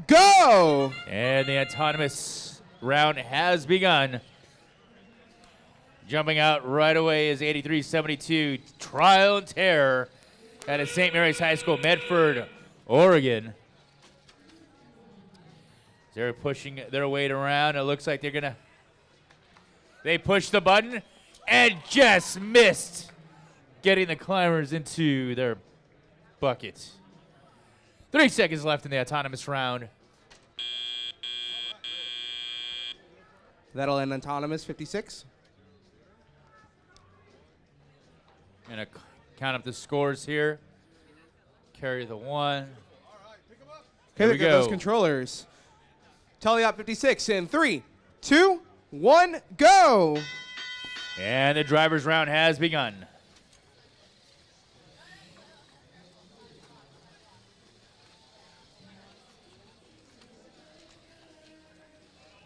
Go! And the autonomous round has begun. Jumping out right away is 83-72, Trial and Terror out of St. Mary's High School, Medford, Oregon. They're pushing their weight around. It looks like they push the button and just missed getting the climbers into their bucket. 3 seconds left in the autonomous round. That'll end autonomous 56. Gonna count up the scores here. Carry the one. Here we go. go. Those controllers. Tally up 56 in 3, 2, 1, go! And the driver's round has begun.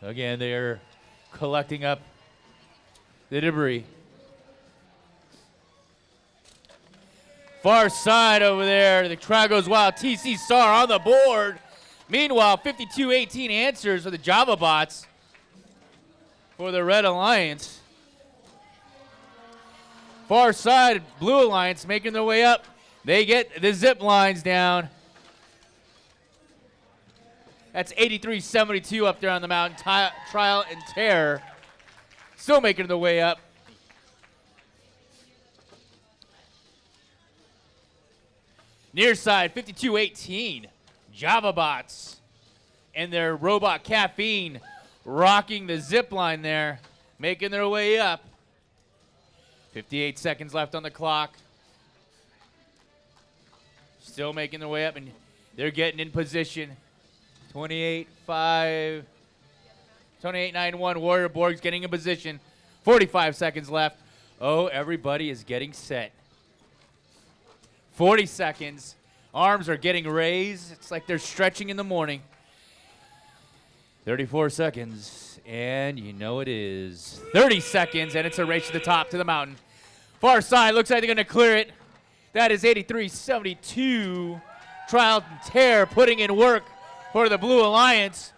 Again, they're collecting up the debris. Far side over there, the crowd goes wild. TC Star on the board. Meanwhile, 52-18 answers for the Java bots for the Red Alliance. Far side, Blue Alliance making their way up. They get the zip lines down. That's 83-72 up there on the mountain. Trial and Terror still making their way up. Near side, 52-18. Java bots and their robot Caffeine rocking the zip line there, making their way up. 58 seconds left on the clock. Still making their way up, and they're getting in position. 28-5. 28-9-1. Warrior Borg's getting in position. 45 seconds left. Oh, everybody is getting set. 40 seconds. Arms are getting raised. It's like they're stretching in the morning. 34 seconds, and you know it is. 30 seconds, and it's a race to the top, to the mountain. Far side, looks like they're going to clear it. That is 83-72. Trial and Terror putting in work for the Blue Alliance.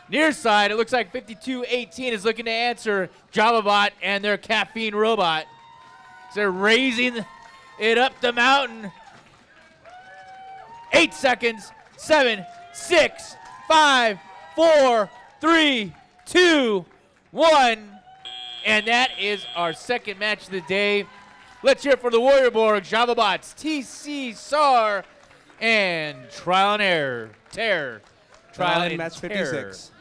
Near side, it looks like 52-18 is looking to answer JavaBot and their Caffeine robot. So they're raising it up the mountain. 8 seconds, 7, 6, 5, 4, 3, 2, 1. And that is our second match of the day. Let's hear it for the Warrior Borg, JavaBots, TC SAR, and Trial and Terror. Trial and match Terror. 56.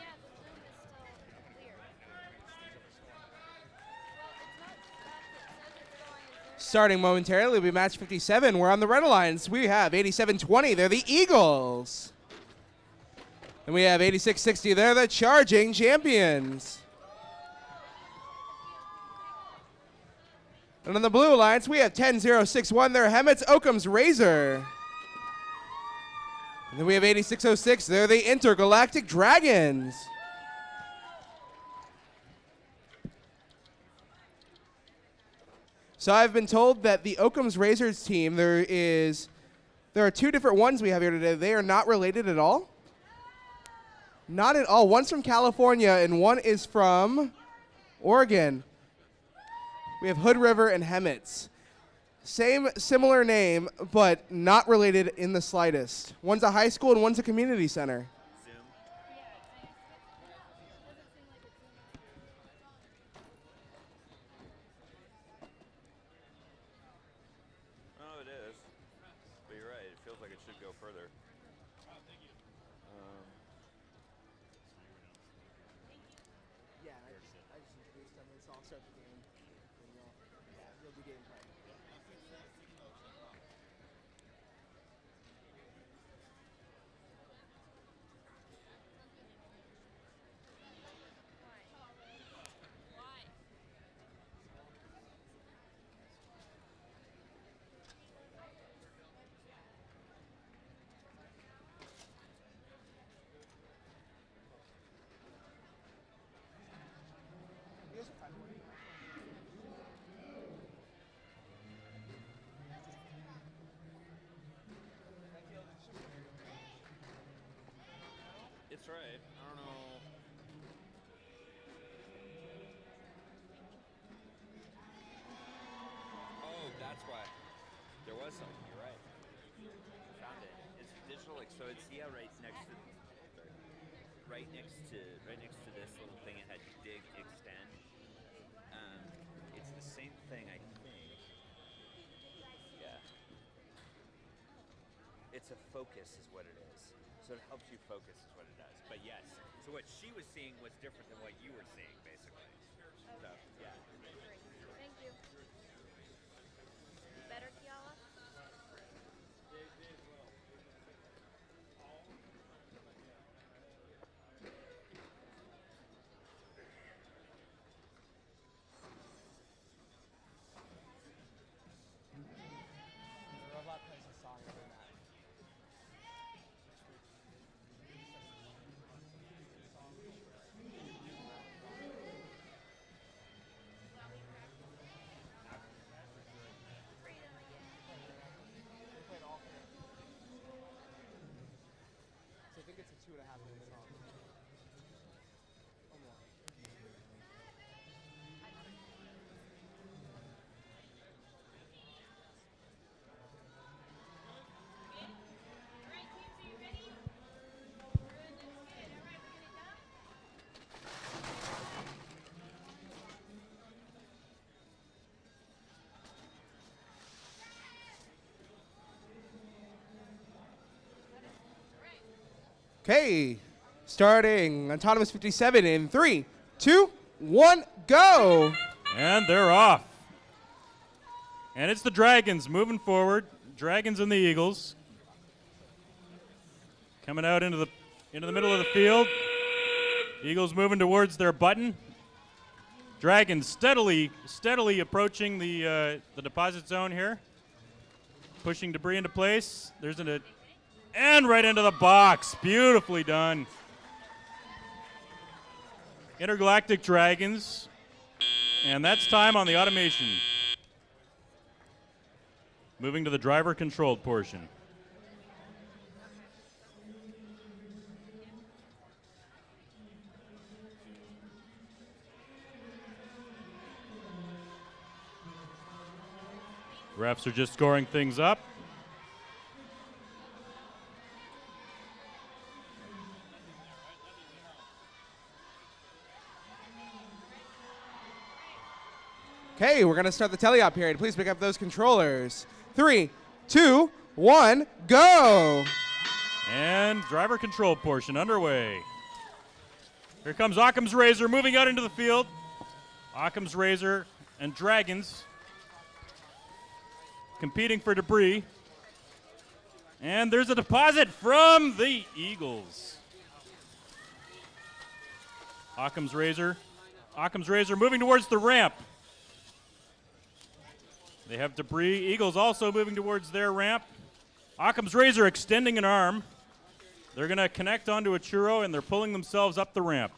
Starting momentarily will be match 57. We're on the Red Alliance. We have 87-20. They're the Eagles. And we have 86-60. They're the Charging Champions. And on the Blue Alliance, we have 10-0-6-1. They're Hemet's Oakham's Razor. And then we have 86-06. They're the Intergalactic Dragons. So I've been told that the Oakham's Razors team, there are two different ones we have here today. They are not related at all. Not at all. One's from California and one is from Oregon. We have Hood River and Hemet's. Similar name, but not related in the slightest. One's a high school and one's a community center. Oh, it is. But you're right. It feels like it should go further. Yeah, I just based on this, I'll start the game. You'll be game time. It's right. I don't know. Oh, that's why. There was something. You're right. Found it. It's digital. Like, so it's right next to. Sorry. Right next to this little thing. It had dig extend. It's the same thing, I think. Yeah. It's a focus, is what it is. So it helps you focus, is what it does. But yes. So what she was seeing was different than what you were seeing, basically. So yeah. Thank you. Better, Kiala? The robot plays a song every night. We played all three. So I think it's a 2.5-minute song. Or more. Okay, starting Autonomous 57 in 3, 2, 1, go! And they're off. And it's the Dragons moving forward. Dragons and the Eagles. Coming out into the middle of the field. Eagles moving towards their button. Dragons steadily approaching the deposit zone here. Pushing debris into place. And right into the box. Beautifully done. Intergalactic Dragons. And that's time on the automation. Moving to the driver-controlled portion. Refs are just scoring things up. Okay, we're going to start the teleop period. Please pick up those controllers. 3, 2, 1, go! And driver control portion underway. Here comes Occam's Razor moving out into the field. Occam's Razor and Dragons competing for debris. And there's a deposit from the Eagles. Occam's Razor moving towards the ramp. They have debris. Eagles also moving towards their ramp. Occam's Razor extending an arm. They're going to connect onto a churro, and they're pulling themselves up the ramp.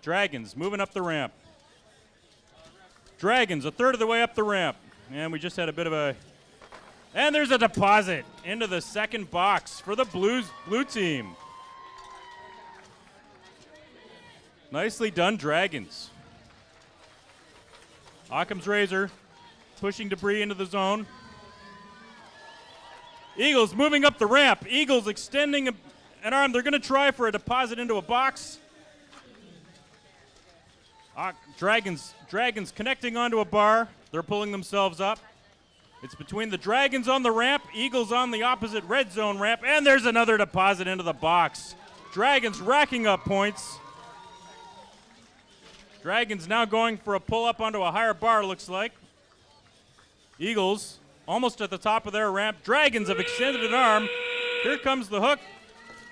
Dragons moving up the ramp. Dragons a third of the way up the ramp. And we just had a bit of a... And there's a deposit into the second box for the blue team. Nicely done, Dragons. Occam's Razor pushing debris into the zone. Eagles moving up the ramp. Eagles extending an arm. They're going to try for a deposit into a box. Dragons connecting onto a bar. They're pulling themselves up. It's between the Dragons on the ramp, Eagles on the opposite red zone ramp, and there's another deposit into the box. Dragons racking up points. Dragons now going for a pull-up onto a higher bar, looks like. Eagles almost at the top of their ramp. Dragons have extended an arm. Here comes the hook.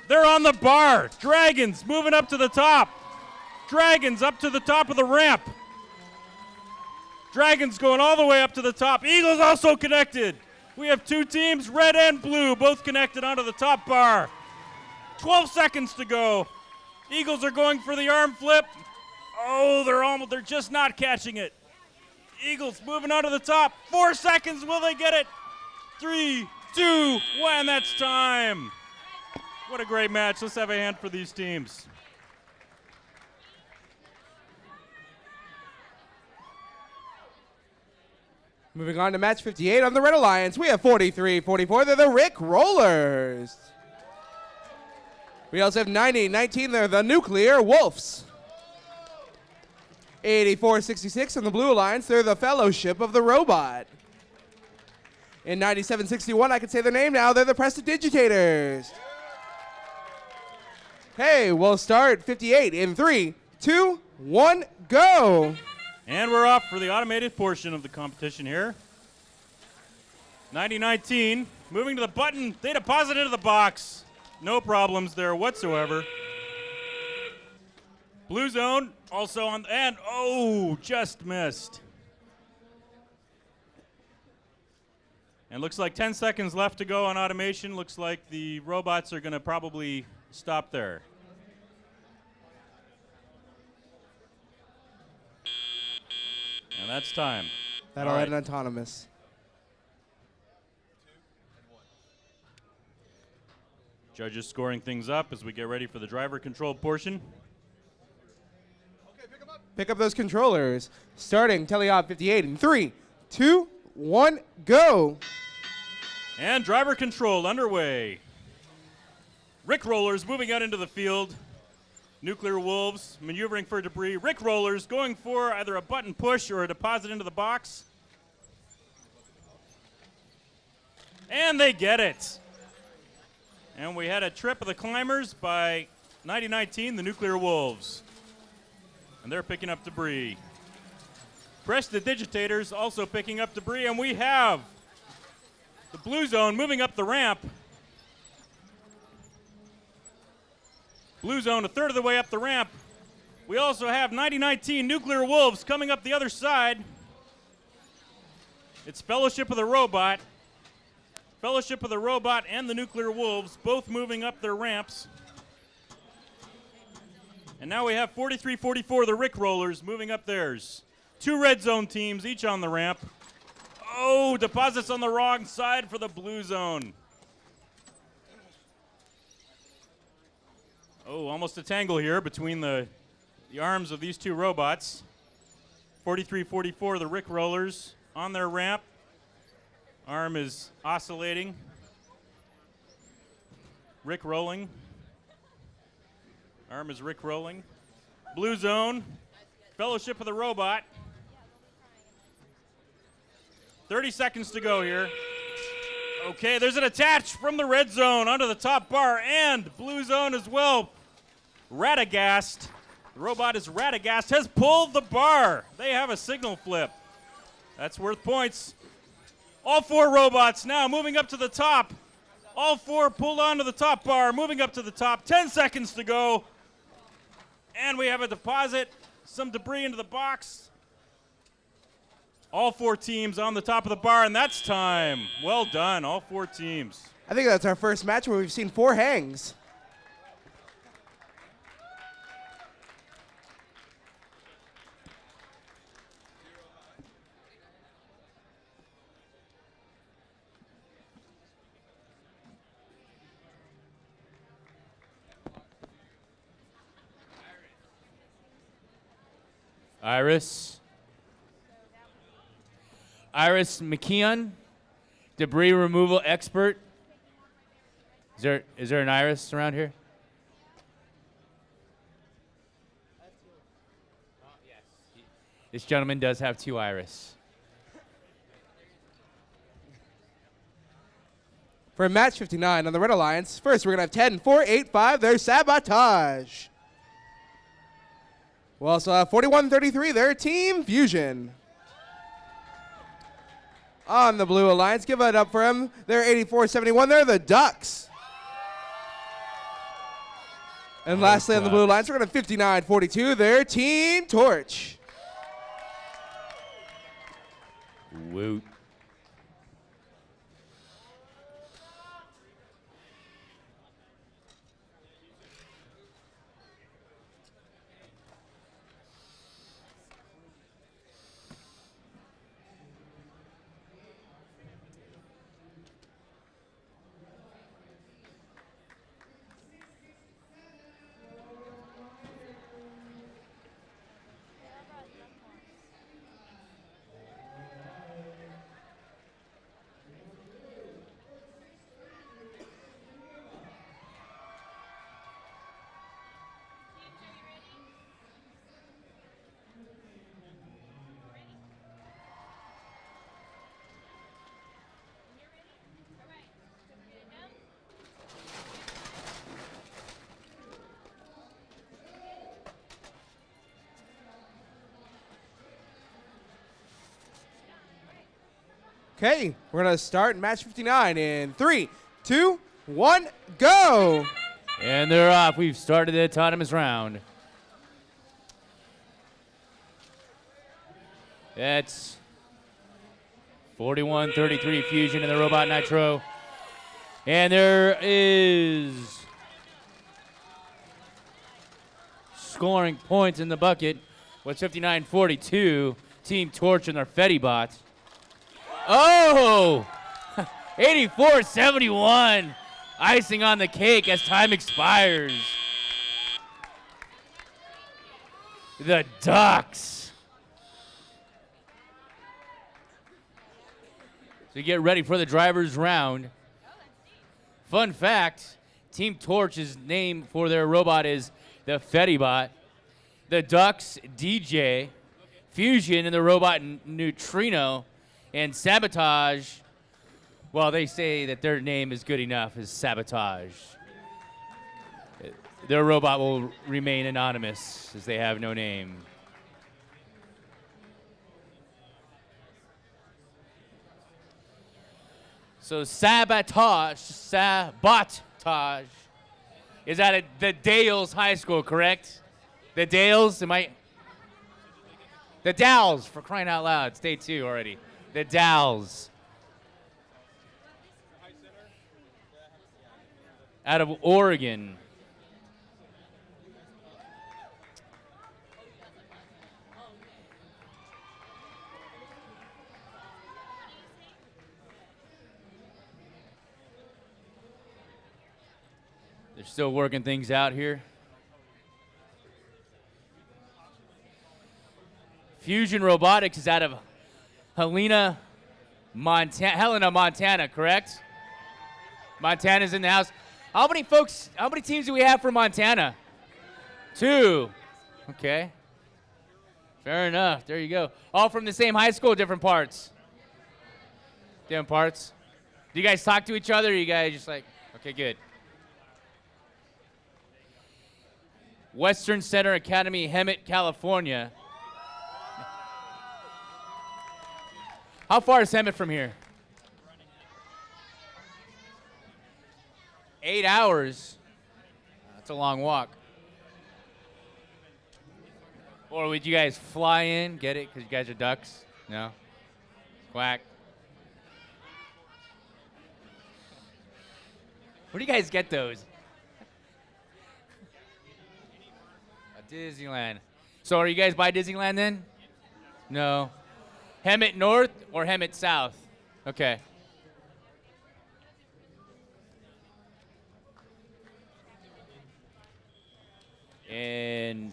They're on the bar. Dragons moving up to the top. Dragons up to the top of the ramp. Dragons going all the way up to the top. Eagles also connected. We have two teams, red and blue, both connected onto the top bar. 12 seconds to go. Eagles are going for the arm flip. Oh, they're just not catching it. Eagles moving onto the top. 4 seconds, will they get it? 3, 2, 1, that's time. What a great match. Let's have a hand for these teams. Moving on to match 58 on the Red Alliance, we have 43-44. They're the Rick Rollers. We also have 90-19. They're the Nuclear Wolves. 84-66 on the Blue Alliance. They're the Fellowship of the Robot. In 97-61, I can say their name now. They're the Prestidigitators. Hey, we'll start 58 in 3, 2, 1, go. And we're off for the automated portion of the competition here. 90-19, moving to the button. They deposit into the box. No problems there whatsoever. Blue zone also on, and oh, just missed. And looks like 10 seconds left to go on automation. Looks like the robots are going to probably stop there. And that's time. That'll All end right. autonomous. Judges scoring things up as we get ready for the driver controlled portion. Pick up those controllers. Starting teleop 58 in 3, 2, 1, go. And driver controlled underway. Rick Rollers moving out into the field. Nuclear Wolves maneuvering for debris. Rick Rollers going for either a button push or a deposit into the box. And they get it. And we had a trip of the climbers by 90-19, the Nuclear Wolves. And they're picking up debris. Prestidigitators also picking up debris, and we have the Blue Zone moving up the ramp. Blue Zone a third of the way up the ramp. We also have 90-19 Nuclear Wolves coming up the other side. It's Fellowship of the Robot. Fellowship of the Robot and the Nuclear Wolves both moving up their ramps. And now we have 43-44, the Rick Rollers, moving up theirs. Two red zone teams, each on the ramp. Oh, deposits on the wrong side for the Blue Zone. Oh, almost a tangle here between the arms of these two robots. 43-44, the Rick Rollers on their ramp. Arm is oscillating. Rick rolling. Arm is Rick rolling. Blue Zone, Fellowship of the Robot. 30 seconds to go here. Okay, there's an attach from the red zone onto the top bar, and Blue Zone as well. Radagast, the robot is Radagast, has pulled the bar. They have a signal flip. That's worth points. All four robots now moving up to the top. All four pulled onto the top bar, moving up to the top. 10 seconds to go. And we have a deposit, some debris into the box. All four teams on the top of the bar, and that's time. Well done, all four teams. I think that's our first match where we've seen 4 hangs. Iris McKeon, debris removal expert. Is there an Iris around here? This gentleman does have 2 Iris. For match 59 on the Red Alliance, first we're going to have 10-4-8-5, their Sabotage. We'll also have 41-33, their Team Fusion. On the Blue Alliance, give it up for them. They're 84-71, they're the Ducks. And lastly on the Blue Alliance, we're going to 59-42, their Team Torch. Woot. Okay, we're going to start match 59 in 3, 2, 1, go. And they're off. We've started the autonomous round. That's 41-33 Fusion in the Robot Nitro. And there is scoring points in the bucket with 59-42. Team Torch and their Fetty bot. Oh! 84-71. Icing on the cake as time expires. The Ducks. So get ready for the driver's round. Fun fact, Team Torch's name for their robot is the Fetty bot. The Ducks, DJ. Fusion and the robot Neutrino. And Sabotage, well, they say that their name is good enough, is Sabotage. Their robot will remain anonymous as they have no name. So Sabotage is at the Dales High School, correct? The Dales, the Dowls, for crying out loud, it's day 2 already. The Dowls. Out of Oregon. They're still working things out here. Fusion Robotics is out of Helena, Montana, correct? Montana's in the house. How many teams do we have from Montana? 2. Okay. Fair enough. There you go. All from the same high school, different parts? Different parts? Do you guys talk to each other, or you guys just like, okay, good. Western Center Academy, Hemet, California. How far is Hemet from here? 8 hours. That's a long walk. Or would you guys fly in, get it, because you guys are ducks? No? Quack. Where do you guys get those? Disneyland. So are you guys by Disneyland then? No. Hemet North or Hemet South? Okay. And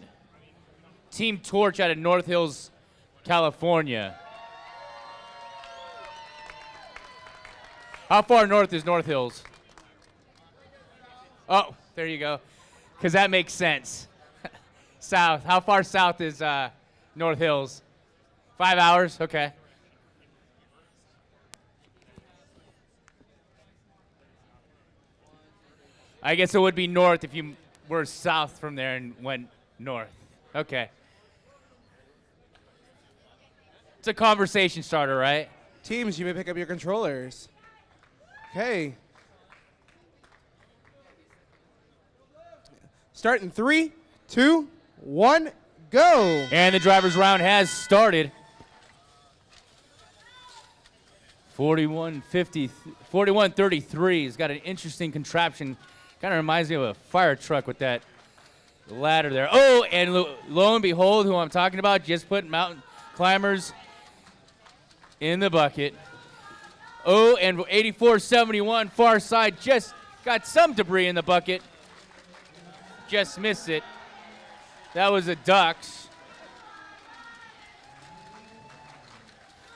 Team Torch out of North Hills, California. How far north is North Hills? Oh, there you go. Because that makes sense. South. How far south is North Hills? 5 hours? Okay. I guess it would be north if you were south from there and went north. Okay. It's a conversation starter, right? Teams, you may pick up your controllers. Okay. Start in 3, 2, 1, go. And the driver's round has started. 41-33 has got an interesting contraption. Kind of reminds me of a fire truck with that ladder there. Oh, and lo and behold, who I'm talking about, just put mountain climbers in the bucket. Oh, and 84-71, far side, just got some debris in the bucket. Just missed it. That was the Ducks.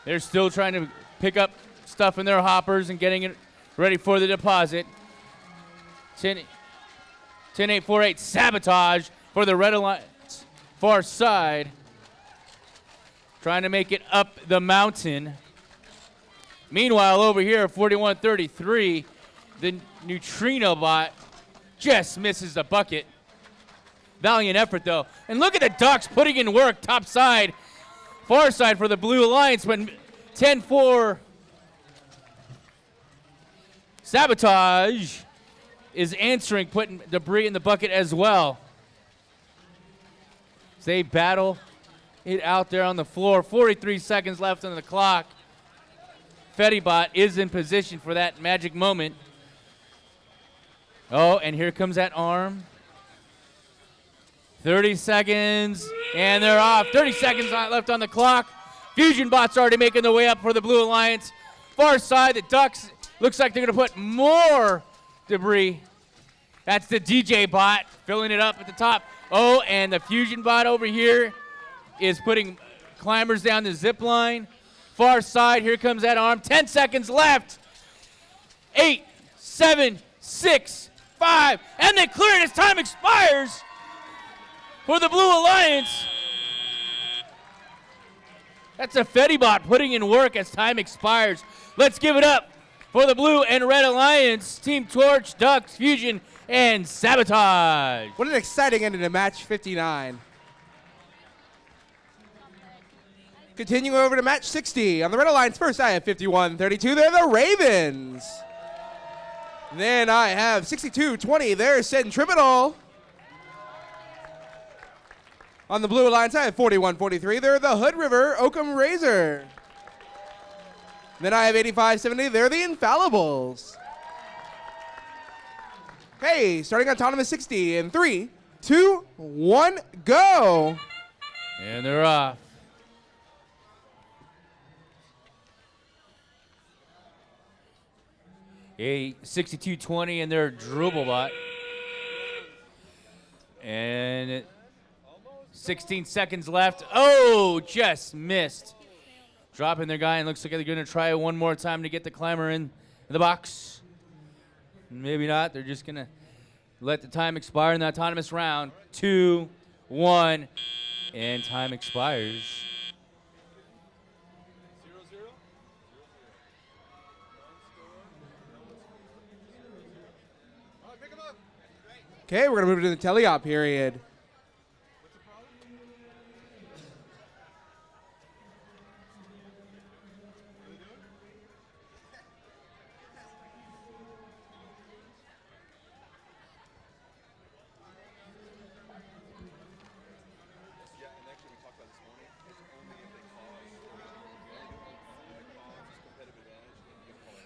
They're still trying to pick up stuff in their hoppers and getting it ready for the deposit. 10-8-4-8 Sabotage for the Red Alliance far side. Trying to make it up the mountain. Meanwhile, over here, 41-33, the Neutrino bot just misses the bucket. Valiant effort, though. And look at the Ducks putting in work top side, far side for the Blue Alliance, but 10-4 Sabotage is answering, putting debris in the bucket as well. So they battle it out there on the floor. 43 seconds left on the clock. Fedibot is in position for that magic moment. Oh, and here comes that arm. 30 seconds, and they're off. 30 seconds left on the clock. Fusion Bot's already making their way up for the Blue Alliance. Far side, the Ducks, looks like they're going to put more debris. That's the DJ Bot filling it up at the top. Oh, and the Fusion Bot over here is putting climbers down the zip line. Far side, here comes that arm. 10 seconds left. 8, 7, 6, 5, and they clear it as time expires for the Blue Alliance. That's a Fedibot putting in work as time expires. Let's give it up for the Blue and Red Alliance. Team Torch, Ducks, Fusion, and Sabotage. What an exciting ending to match 59. Continuing over to match 60. On the Red Alliance first, I have 51-32. They're the Ravens. Then I have 62-20. They're Centripetal. On the Blue Alliance, I have 41-43. They're the Hood River Oakham Razor. Then I have 85-70. They're the Infallibles. Okay, starting autonomous 60 in 3, 2, 1, go. And they're off. A 62-20 and their Dribblebot. And 16 seconds left. Oh, just missed. Dropping their guy, and looks like they're going to try it one more time to get the climber in the box. Maybe not. They're just going to let the time expire in the autonomous round. 2, 1, and time expires. Okay, we're going to move to the teleop period.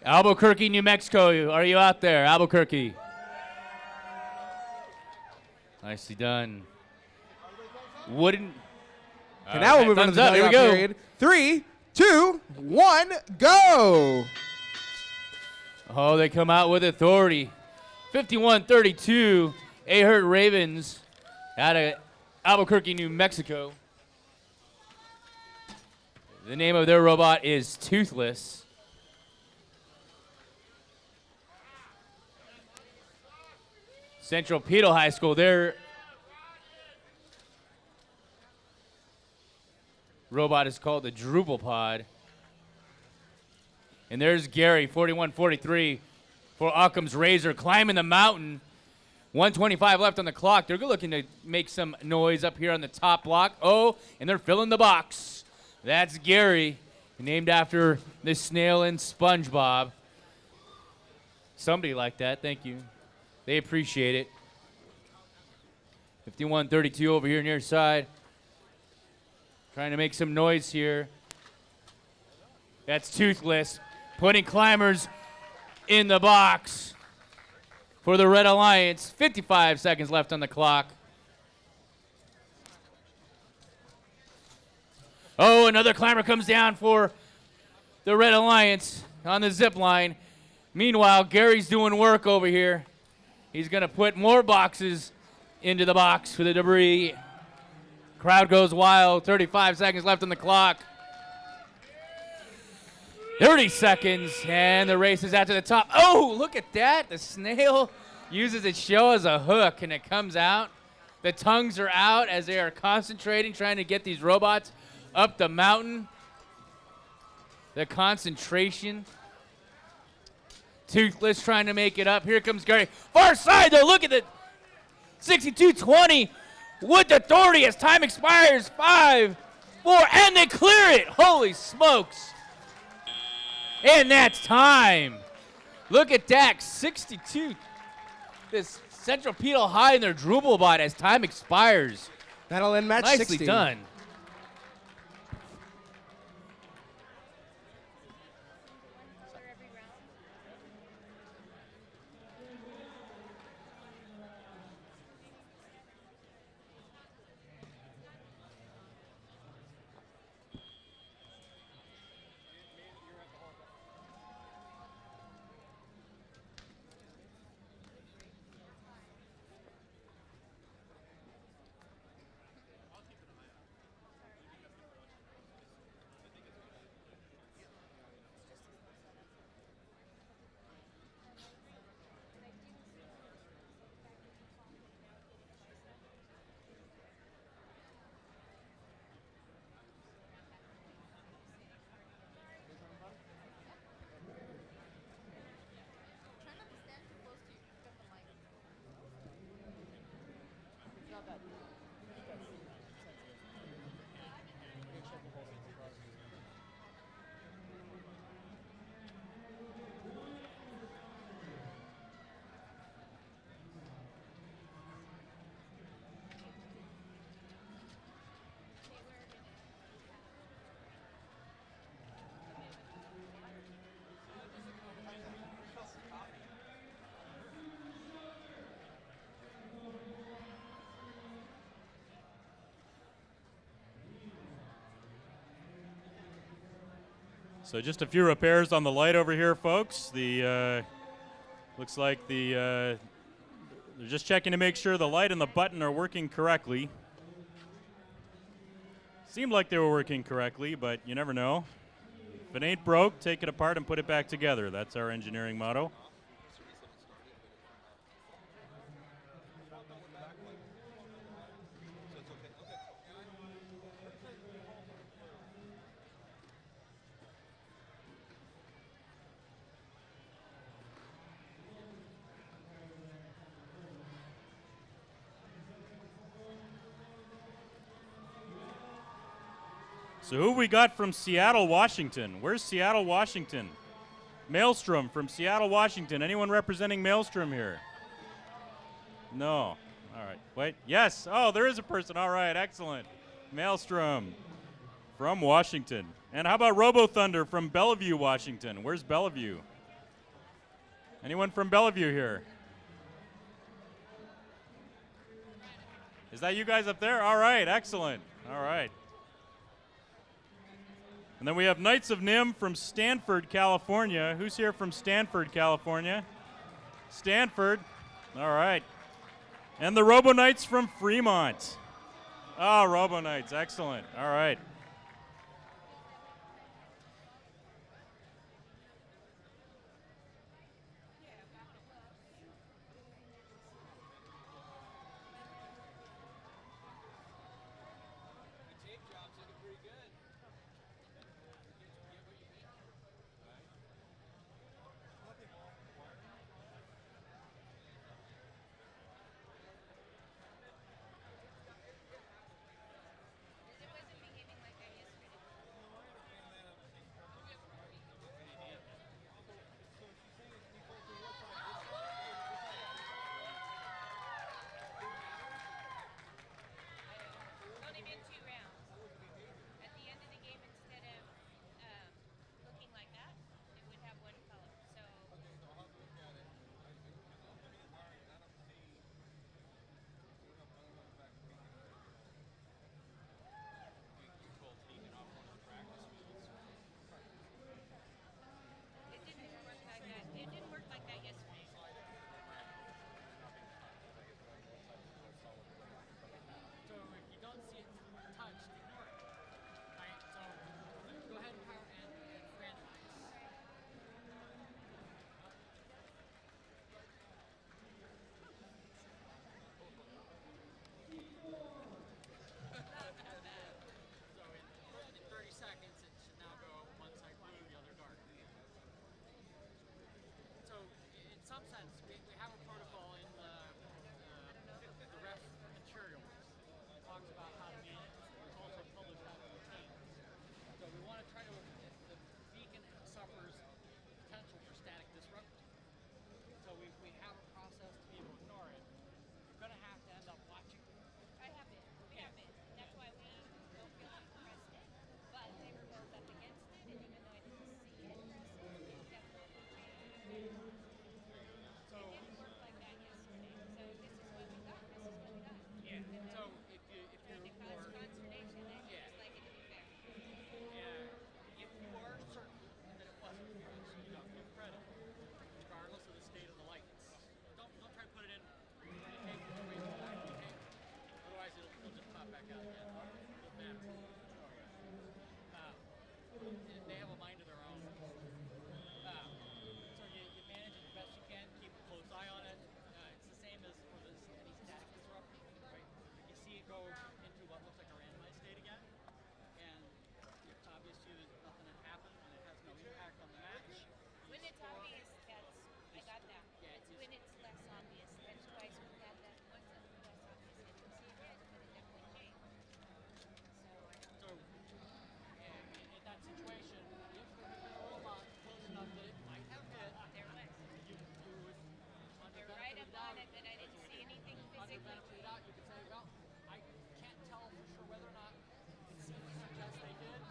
Albuquerque, New Mexico. Are you out there, Albuquerque? Nicely done. Wooden. Okay, now we'll move on to the Here we teleop go. period. 3, 2, 1, go. Oh, they come out with authority. 51-32. Ahert Ravens out of Albuquerque, New Mexico. The name of their robot is Toothless. Central Pedal High School, their robot is called the Drupal Pod. And there's Gary, 41-43 for Occam's Razor, climbing the mountain. 1:25 left on the clock. They're looking to make some noise up here on the top block. Oh, and they're filling the box. That's Gary, named after the snail in SpongeBob. Somebody like that, thank you. They appreciate it. 51-32 over here near side. Trying to make some noise here. That's Toothless, putting climbers in the box for the Red Alliance. 55 seconds left on the clock. Oh, another climber comes down for the Red Alliance on the zip line. Meanwhile, Gary's doing work over here. He's going to put more boxes into the box for the debris. Crowd goes wild. 35 seconds left on the clock. 30 seconds, and the race is out to the top. Oh, look at that. The snail uses its shell as a hook, and it comes out. The tongues are out as they are concentrating, trying to get these robots up the mountain. The concentration. Toothless trying to make it up. Here comes Gary. Far side, though. Look at it. 62-20 with authority as time expires. 5, 4, and they clear it. Holy smokes. And that's time. Look at Dax, 62. This central pedal high in their drupal bot as time expires. That'll end match Nicely 60. done. For every round. Try not to stand too close to you. Pick up the mic. So just a few repairs on the light over here, folks. The looks like they're just checking to make sure the light and the button are working correctly. Seemed like they were working correctly, but you never know. If it ain't broke, take it apart and put it back together. That's our engineering motto. So who we got from Seattle, Washington? Where's Seattle, Washington? Maelstrom from Seattle, Washington. Anyone representing Maelstrom here? No. All right. Wait. Yes. Oh, there is a person. All right. Excellent. Maelstrom from Washington. And how about Robo Thunder from Bellevue, Washington? Where's Bellevue? Anyone from Bellevue here? Is that you guys up there? All right. Excellent. All right. And then we have Knights of Nim from Stanford, California. Who's here from Stanford, California? Stanford. All right. And the Robo Knights from Fremont. Oh, Robo Knights. Excellent. All right. Is it wasn't behaving like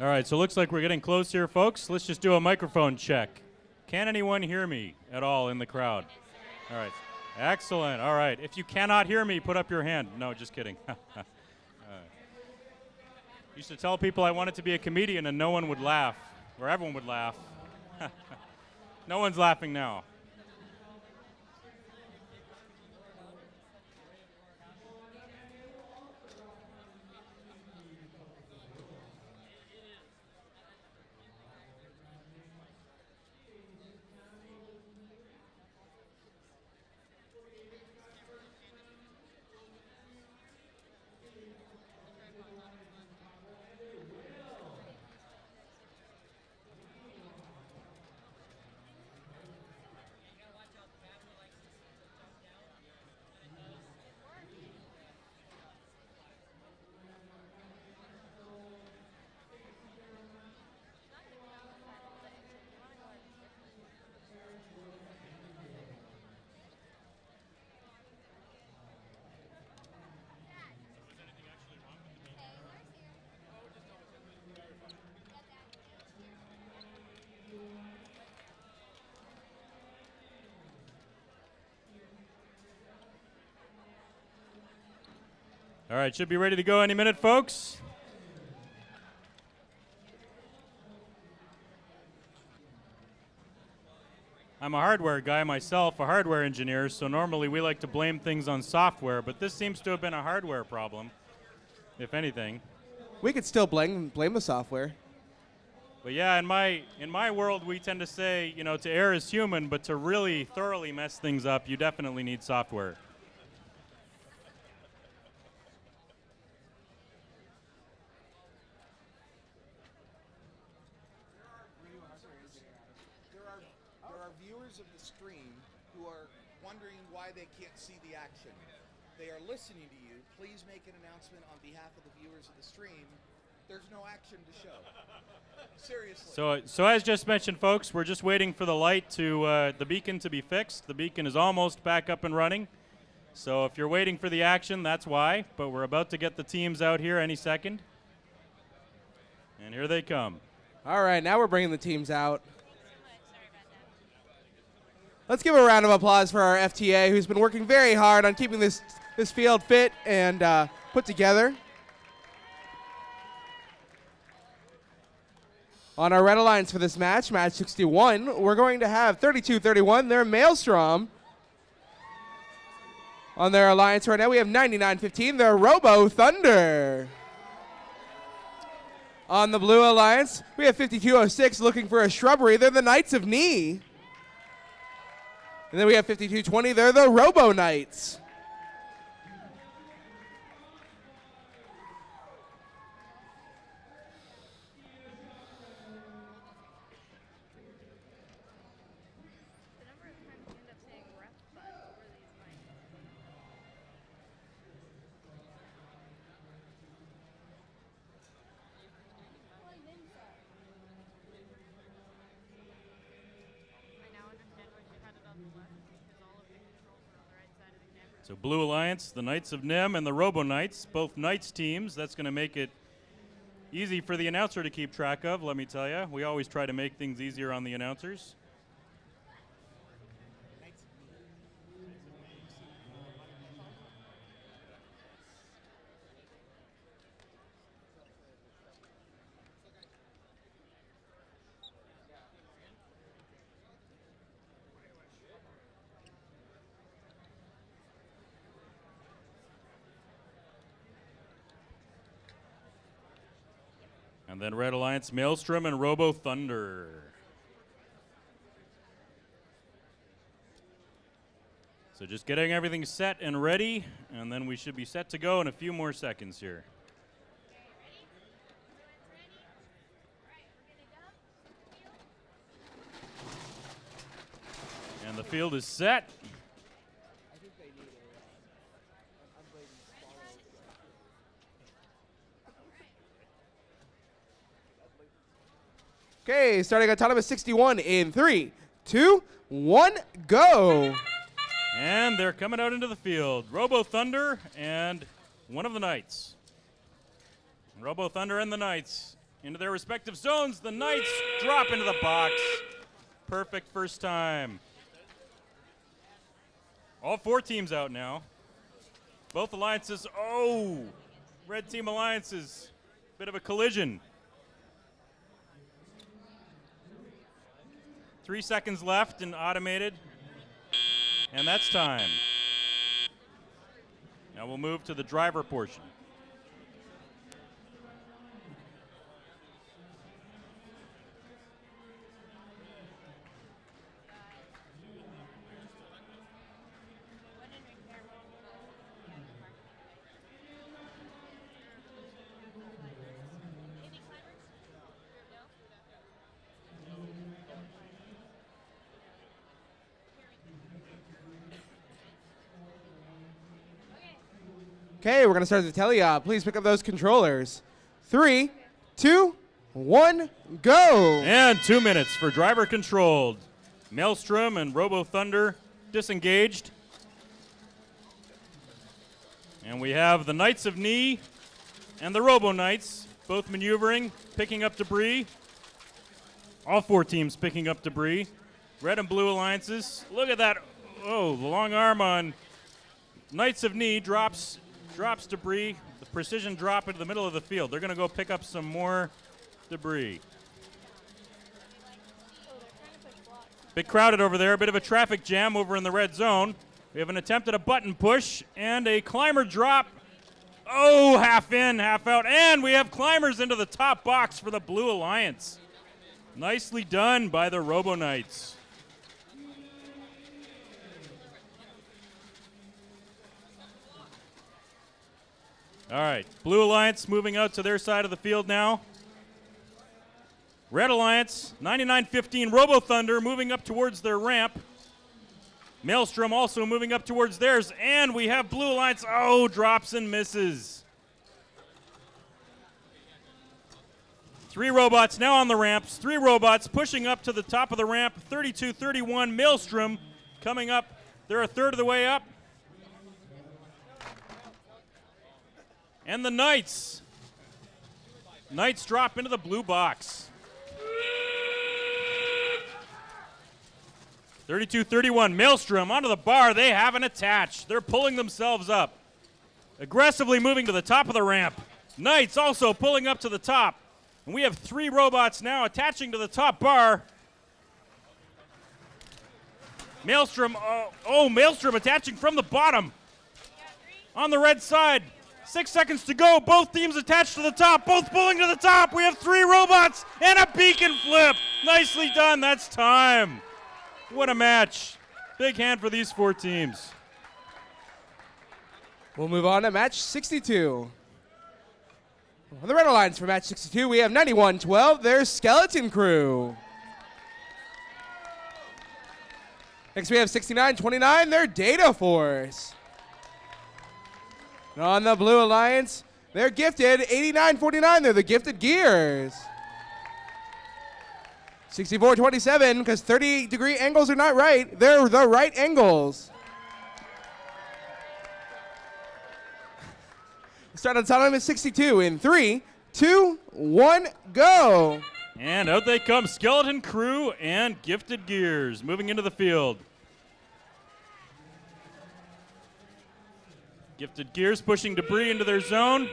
All right, so it looks like we're getting close here, folks. Let's just do a microphone check. Can anyone hear me at all in the crowd? All right. Excellent. All right. If you cannot hear me, put up your hand. No, just kidding. Used to tell people I wanted to be a comedian and no one would laugh, or everyone would laugh. No one's laughing now. All right, should be ready to go any minute, folks. I'm a hardware guy myself, a hardware engineer, so normally we like to blame things on software, but this seems to have been a hardware problem, if anything. We could still blame the software. But yeah, in my world, we tend to say, you know, to err is human, but to really thoroughly mess things up, you definitely need software. There are viewers of the stream who are wondering why they can't see the action. They are listening to you. Please make an announcement on behalf of the viewers of the stream. There's no action to show. Seriously. So as just mentioned, folks, we're just waiting for the light to the beacon to be fixed. The beacon is almost back up and running. So if you're waiting for the action, that's why. But we're about to get the teams out here any second. And here they come. All right, now we're bringing the teams out. Let's give a round of applause for our FTA, who's been working very hard on keeping this field fit and put together. On our red alliance for this match, match 61, we're going to have 32-31, their Maelstrom. On their alliance right now, we have 99-15, their Robo Thunder. On the blue alliance, we have 52-06 looking for a shrubbery. They're the Knights of Knee. And then we have 52-20, they're the Robo Knights. The number of times you end up saying ref button over these mics. I now understand why you had it on the left, because all of the controls are on the right side of the camera. So Blue Alliance, the Knights of Nim, and the Robo Knights, both Knights teams. That's going to make it easy for the announcer to keep track of, let me tell you. We always try to make things easier on the announcers. And then Red Alliance, Maelstrom, and Robo Thunder. So just getting everything set and ready, and then we should be set to go in a few more seconds here. And the field is set. Okay, starting autonomous 61 in 3, 2, 1, go. And they're coming out into the field. Robo Thunder and one of the Knights. Robo Thunder and the Knights into their respective zones. The Knights drop into the box. Perfect first time. All 4 teams out now. Both alliances. Oh, red team alliances. Bit of a collision. 3 seconds left in automated. And that's time. Now we'll move to the driver portion. Okay, we're going to start the tele-op. Please pick up those controllers. 3, 2, 1, go! And 2 minutes for driver controlled. Maelstrom and Robo Thunder disengaged. And we have the Knights of Knee and the Robo Knights both maneuvering, picking up debris. All 4 teams picking up debris. Red and blue alliances. Look at that. Oh, the long arm on Knights of Knee drops debris. The precision drop into the middle of the field. They're going to go pick up some more debris. Bit crowded over there. A bit of a traffic jam over in the red zone. We have an attempt at a button push and a climber drop. Oh, half in, half out. And we have climbers into the top box for the Blue Alliance. Nicely done by the Robo Knights. All right, Blue Alliance moving out to their side of the field now. Red Alliance, 99-15 Robo Thunder moving up towards their ramp. Maelstrom also moving up towards theirs, and we have Blue Alliance, oh, drops and misses. 3 robots now on the ramps, 3 robots pushing up to the top of the ramp, 32-31 Maelstrom coming up. They're a third of the way up. And the Knights drop into the blue box. 32-31, Maelstrom onto the bar. They haven't attached. They're pulling themselves up. Aggressively moving to the top of the ramp. Knights also pulling up to the top. And we have 3 robots now attaching to the top bar. Maelstrom, Maelstrom attaching from the bottom. On the red side. 6 seconds to go. Both teams attached to the top. Both pulling to the top. We have 3 robots and a beacon flip. Nicely done. That's time. What a match. Big hand for these 4 teams. We'll move on to match 62. On the Red Alliance for match 62, we have 91-12, their Skeleton Crew. Next we have 69-29, their Data Force. And on the Blue Alliance, they're gifted 89-49, they're the Gifted Gears. 64-27, because 30-degree angles are not right, they're the right angles. Start on time at 62 in 3, 2, 1, go. And out they come, Skeleton Crew and Gifted Gears moving into the field. Gifted Gears pushing debris into their zone.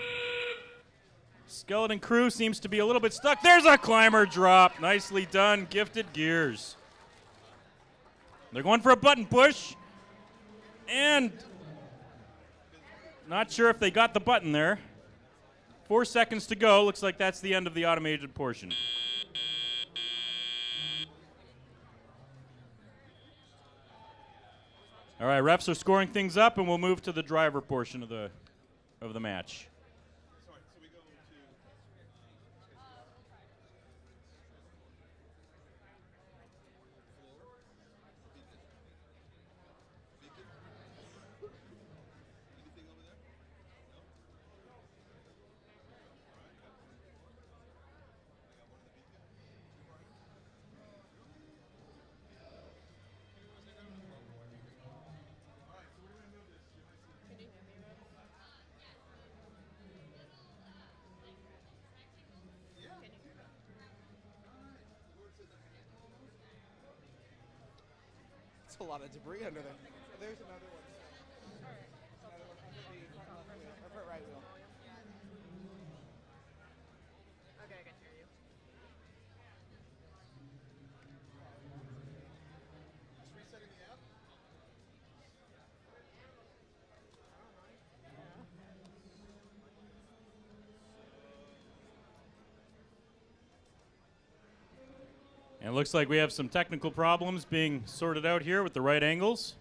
Skeleton Crew seems to be a little bit stuck. There's a climber drop. Nicely done, Gifted Gears. They're going for a button push. And not sure if they got the button there. 4 seconds to go. Looks like that's the end of the automated portion. All right, refs are scoring things up, and we'll move to the driver portion of the match. a lot of debris under there. There's another one. Another one under the front left wheel, or front right wheel. Okay, I can hear you. Just resetting the app. And it looks like we have some technical problems being sorted out here with the right angles.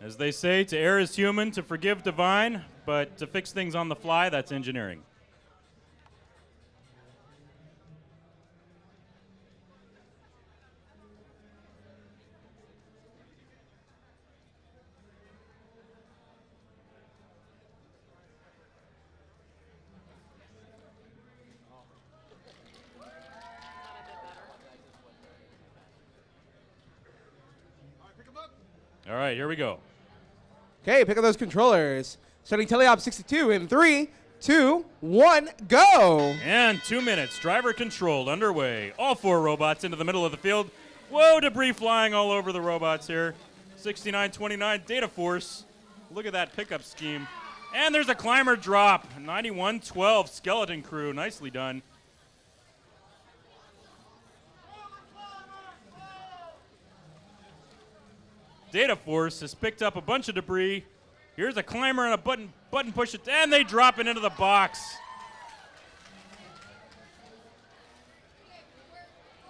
As they say, to err is human, to forgive divine, but to fix things on the fly, that's engineering. All right, here we go. Okay, pick up those controllers. Starting teleop 62 in 3, 2, 1, go! And 2 minutes, driver controlled, underway. All 4 robots into the middle of the field. Whoa, debris flying all over the robots here. 69-29, Data Force. Look at that pickup scheme. And there's a climber drop. 91-12, Skeleton Crew. Nicely done. Data Force has picked up a bunch of debris. Here's a climber and a button push it, and they drop it into the box.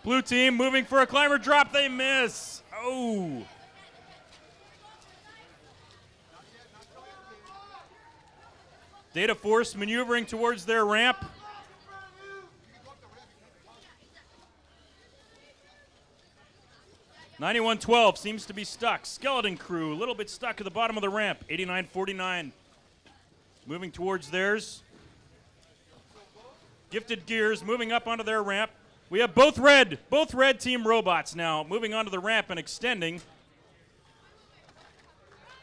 Blue team moving for a climber drop, they miss. Oh. Data Force maneuvering towards their ramp. (91-12) seems to be stuck. Skeleton Crew a little bit stuck at the bottom of the ramp. 89-49 moving towards theirs. Gifted Gears moving up onto their ramp. We have both red team robots now moving onto the ramp and extending.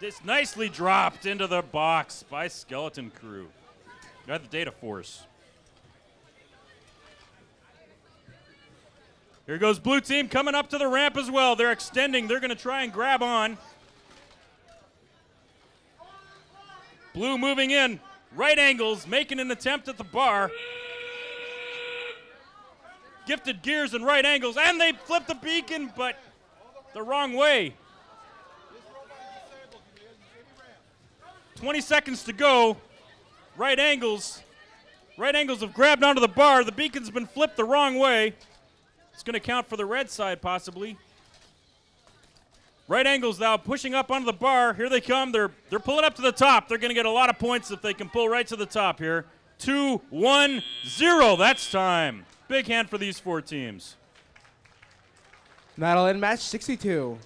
This nicely dropped into the box by Skeleton Crew. Got the Data Force. Here goes blue team coming up to the ramp as well. They're extending. They're going to try and grab on. Blue moving in. Right angles, making an attempt at the bar. Gifted Gears and right angles, and they flip the beacon, but the wrong way. 20 seconds to go. Right angles have grabbed onto the bar. The beacon's been flipped the wrong way. It's going to count for the red side, possibly. Right angles now pushing up onto the bar. Here they come. They're pulling up to the top. They're going to get a lot of points if they can pull right to the top here. 2-1-0. That's time. Big hand for these 4 teams. That'll end match 62.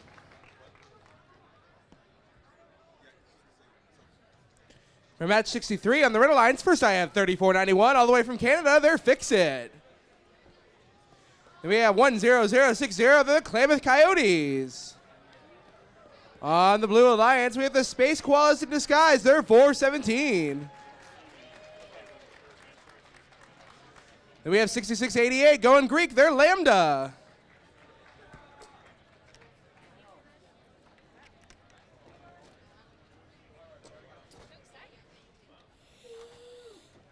For match 63 on the red lines, first I have 3491 all the way from Canada. They're Fix It. Then we have 10060, the Klamath Coyotes. On the Blue Alliance, we have the Space Koalas in disguise. They're 417. Then we have 6688 going Greek. They're Lambda.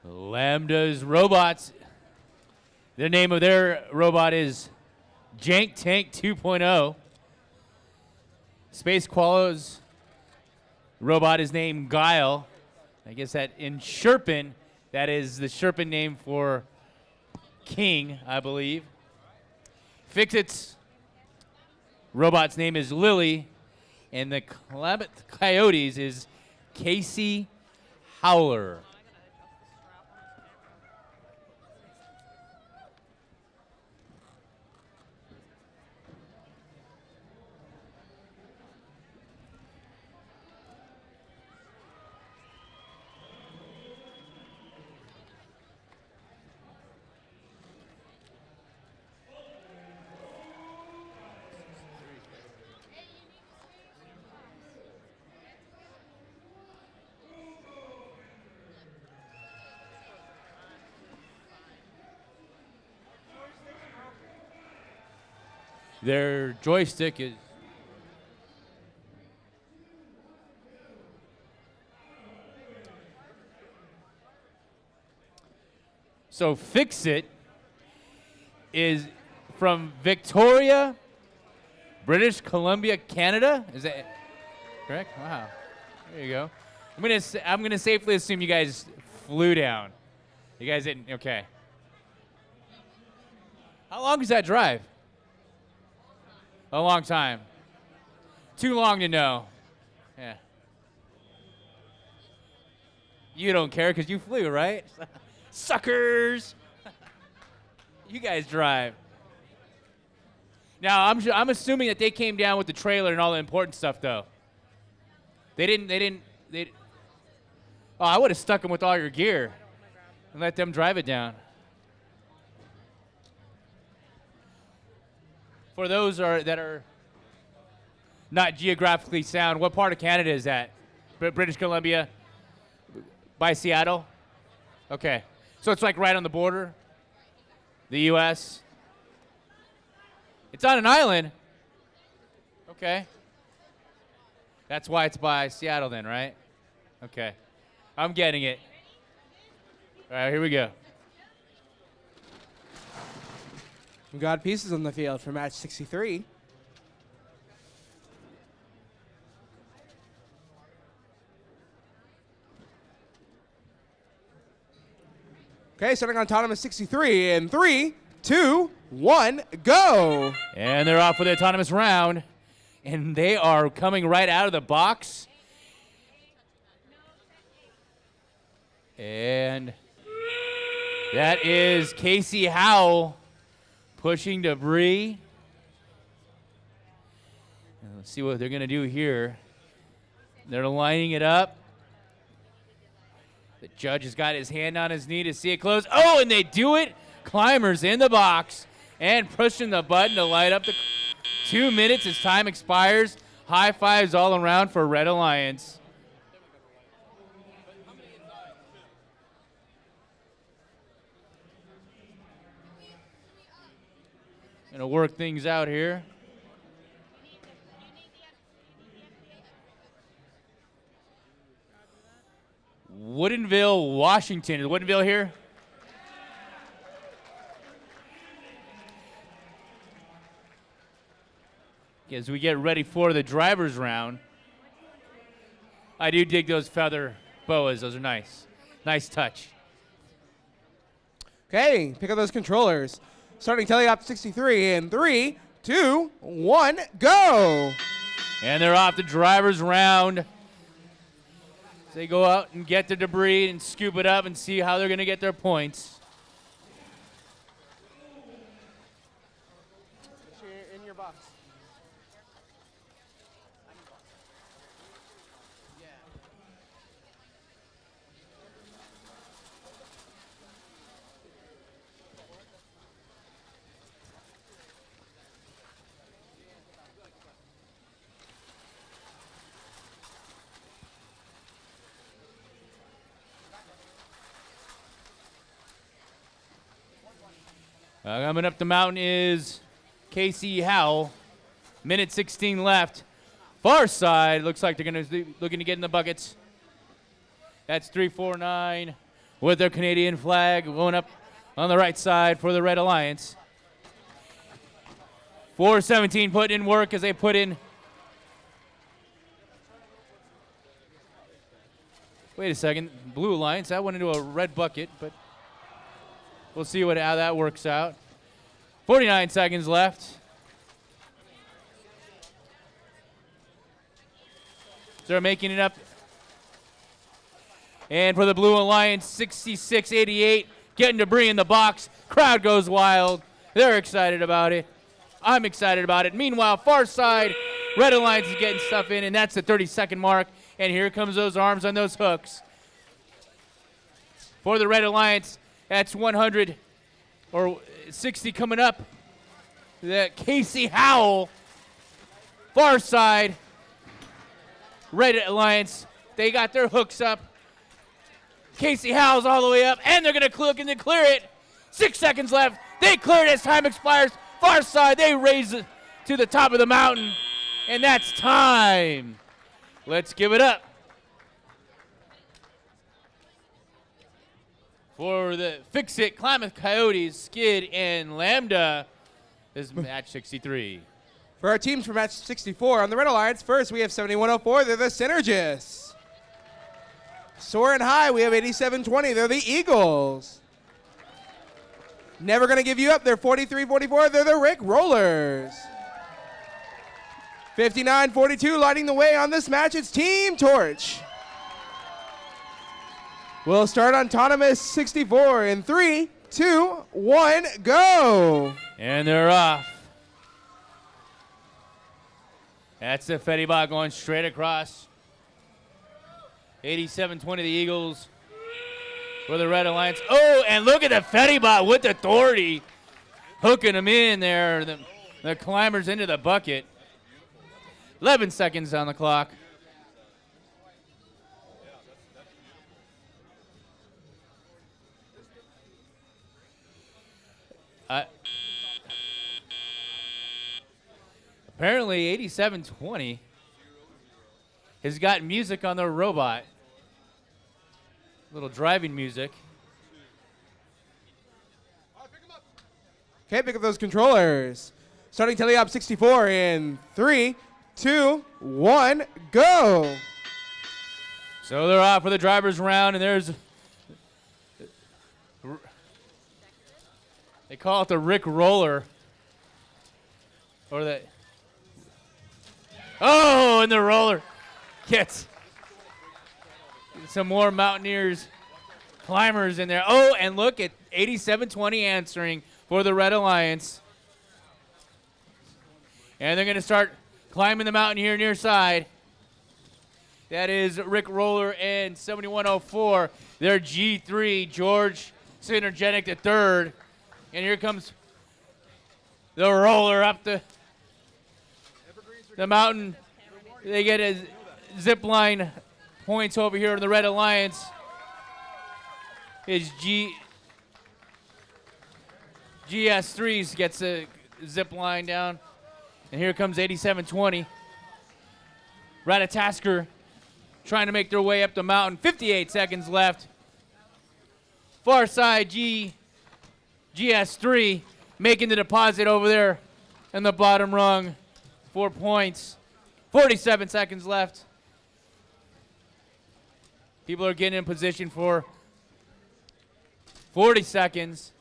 Lambda's robots. The name of their robot is Jank Tank 2.0. Space Koala's robot is named Guile. I guess that in Sherpan, that is the Sherpan name for King, I believe. Fix-It's robot's name is Lily, and the Klamath Coyotes is Casey Howler. Their joystick is. So Fix It is from Victoria, British Columbia, Canada. Is that correct? Wow. There you go. I'm gonna safely assume you guys flew down. You guys didn't. Okay. How long is that drive? A long time. Too long to know. Yeah. You don't care because you flew, right? Suckers! You guys drive. Now, I'm assuming that they came down with the trailer and all the important stuff, though. They didn't. Oh, I would have stuck them with all your gear and let them drive it down. For those that are not geographically sound, what part of Canada is that? British Columbia? By Seattle? Okay. So it's like right on the border? The U.S.? It's on an island? Okay. That's why it's by Seattle then, right? Okay. I'm getting it. All right, here we go. We got pieces on the field for match 63. Okay, starting on autonomous 63 in 3, 2, 1, go. And they're off with the autonomous round. And they are coming right out of the box. And that is Casey Howell pushing debris. And let's see what they're going to do here. They're lining it up. The judge has got his hand on his knee to see it close. Oh, and they do it. Climbers in the box and pushing the button to light up the 2 minutes as time expires. High fives all around for Red Alliance. Gonna work things out here. Woodinville, Washington. Is Woodinville here? As we get ready for the driver's round, I do dig those feather boas. Those are nice. Nice touch. Okay, pick up those controllers. Starting teleop 63 in 3, 2, 1, go. And they're off the driver's round. They go out and get the debris and scoop it up and see how they're going to get their points. In your box. Coming up the mountain is Casey Howell. Minute 16 left. Far side looks like they're looking to get in the buckets. That's 349 with their Canadian flag going up on the right side for the Red Alliance. 417 putting in work as they put in. Wait a second, Blue Alliance, that went into a red bucket, but we'll see how that works out. 49 seconds left. They're making it up. And for the Blue Alliance, 66-88, getting debris in the box. Crowd goes wild. They're excited about it. I'm excited about it. Meanwhile, far side, Red Alliance is getting stuff in, and that's the 30-second mark. And here comes those arms on those hooks. For the Red Alliance, that's 100 or 60 coming up. That Casey Howell, far side, Red Alliance, they got their hooks up. Casey Howell's all the way up, and they're going to look and clear it. 6 seconds left. They clear it as time expires. Far side, they raise to the top of the mountain, and that's time. Let's give it up for the Fix-It Klamath Coyotes, Skid, and Lambda. This is match 63. For our teams for match 64 on the Red Alliance, first we have 7104. They're the Synergists. Soaring high, we have 8720. They're the Eagles. Never gonna give you up. They're 4344. They're the Rick Rollers. 5942 lighting the way on this match. It's Team Torch. We'll start Autonomous 64 in 3, 2, 1, go. And they're off. That's the Fetty Bot going straight across. 87-20 the Eagles for the Red Alliance. Oh, and look at the Fetty Bot with authority. Hooking them in there. The climbers into the bucket. 11 seconds on the clock. Apparently 87-20 has got music on their robot. Little driving music. Okay, pick up those controllers. Starting teleop 64 in 3, 2, 1, go. So they're off for the driver's round, and there's, they call it the Rick Roller. Or the, oh, and the roller gets some more Mountaineers climbers in there. Oh, and look at 87-20 answering for the Red Alliance. And they're going to start climbing the mountain here near side. That is Rick Roller and 7104. They're G3, George Synergetic the third. And here comes the roller up the mountain. They get a zip line points over here in the Red Alliance. Is GS3s gets a zip line down. And here comes 87-20. Ratatasker trying to make their way up the mountain. 58 seconds left. Far side GS3 making the deposit over there in the bottom rung. 4 points. 47 seconds left. People are getting in position for 40 seconds.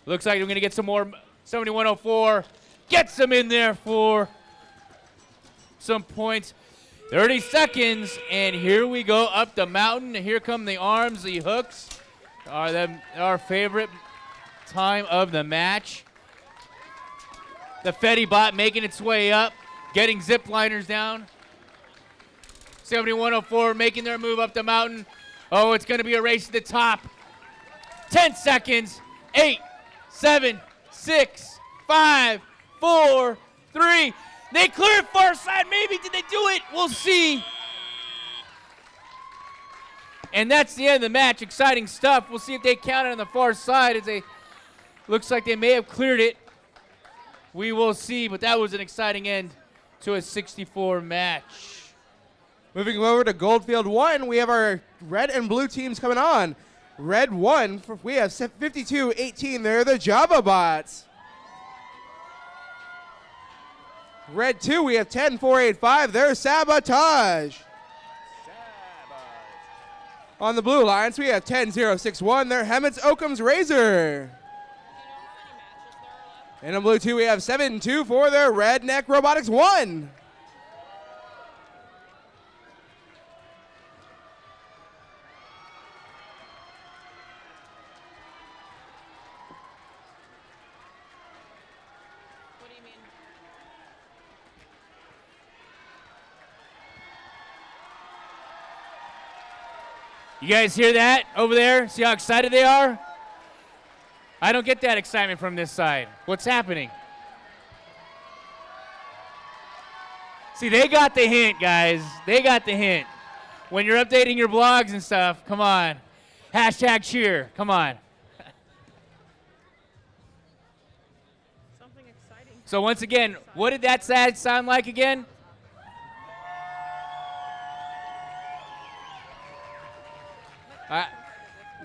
Looks like we're going to get some more. 7104 gets them in there for some points. 30 seconds, and here we go up the mountain. Here come the arms, the hooks. Our favorite time of the match. The Fetty Bot making its way up, getting zip liners down. 7104 making their move up the mountain. Oh, it's going to be a race to the top. 10 seconds. 8, 7, 6, 5, 4, 3. They cleared far side. Maybe did they do it? We'll see. And that's the end of the match. Exciting stuff. We'll see if they count it on the far side as they looks like they may have cleared it. We will see, but that was an exciting end to a 64 match. Moving over to Goldfield 1, we have our red and blue teams coming on. Red 1, we have 52-18. They're the Java Bots. Red 2, we have 10-4-8-5. They're Sabotage. On the blue alliance, we have 10-0-6-1. They're Hemet's Oakham's Razor. And on blue 2, we have 7-2 for their Redneck Robotics 1. What do you mean? You guys hear that over there? See how excited they are? I don't get that excitement from this side. What's happening? See, they got the hint, guys. They got the hint. When you're updating your blogs and stuff, come on. Hashtag cheer. Come on. Something exciting. So once again, what did that sound like again?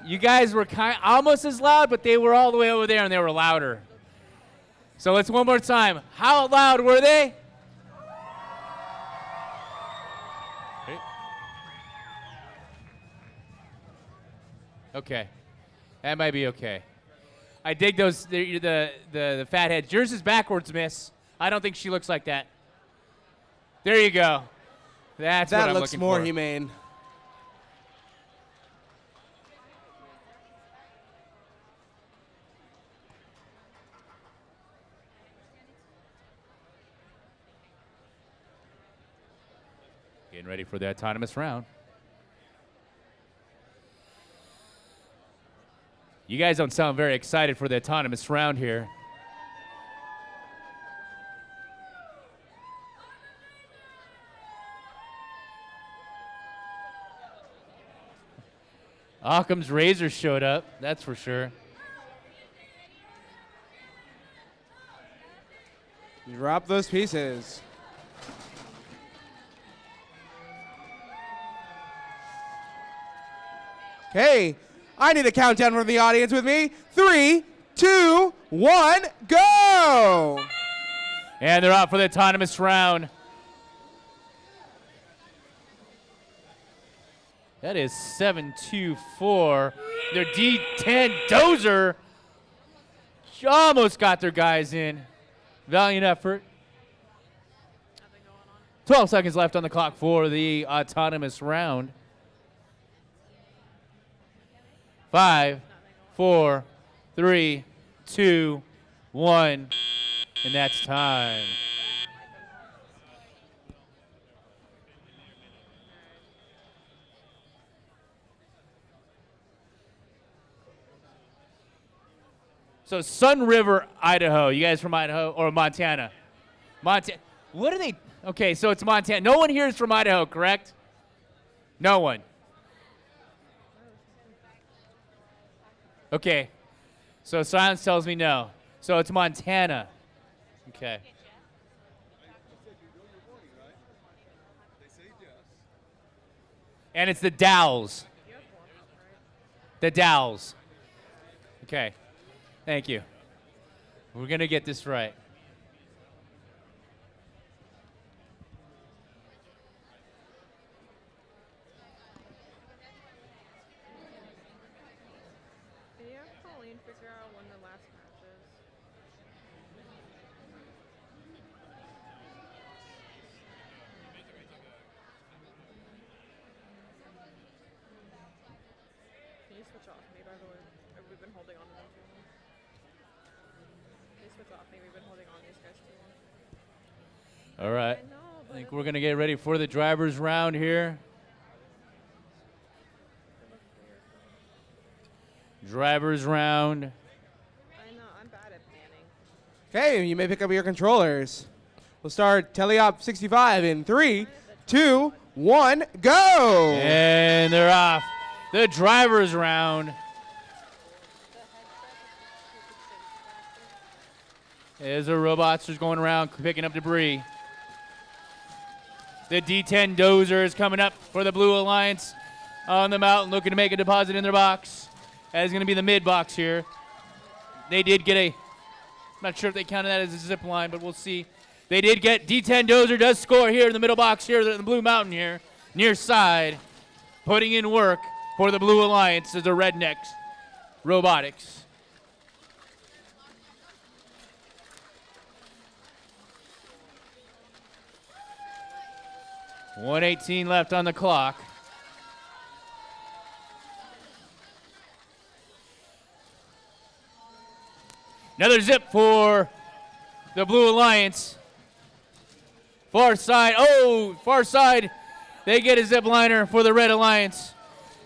You guys were almost as loud, but they were all the way over there, and they were louder. So let's one more time. How loud were they? Okay. That might be okay. I dig those, the fat heads. Yours is backwards, miss. I don't think she looks like that. There you go. That's what I'm That looks looking more for. humane. Getting ready for the autonomous round. You guys don't sound very excited for the autonomous round here. Occam's razor showed up, that's for sure. Drop those pieces. Okay, I need a countdown from the audience with me. 3, 2, 1, go! And they're out for the autonomous round. That is 7-2-4. Their D10 dozer almost got their guys in. Valiant effort. 12 seconds left on the clock for the autonomous round. 5, 4, 3, 2, 1, and that's time. So Sun River, Idaho. You guys from Idaho or Montana? Montana. What are they? Okay, so it's Montana. No one here is from Idaho, correct? No one. Okay. So silence tells me no. So it's Montana. Okay. And it's the Dowls. The Dowls. Okay. Thank you. We're going to get this right. Can you have Colleen figure out when the last match is? Can you switch off me, by the way? Have we been holding on to them too long? Can you switch off me? We've been holding on to these guys too long. All right. I know, I but think we're going to get ready for the driver's round here. Driver's round. I know, I'm bad at panning. Okay, you may pick up your controllers. We'll start Teleop 65 in 3, 2, 1, go! And they're off. The driver's round. As the robots are going around picking up debris. The D10 dozer is coming up for the Blue Alliance on the mountain, looking to make a deposit in their box. That is going to be the mid box here. They did get I'm not sure if they counted that as a zip line, but we'll see. They did get D10 dozer does score here in the middle box here in the Blue Mountain here, near side, putting in work for the Blue Alliance as the Rednecks Robotics. .118 left on the clock. Another zip for the Blue Alliance. Far side. Oh, far side. They get a zip liner for the Red Alliance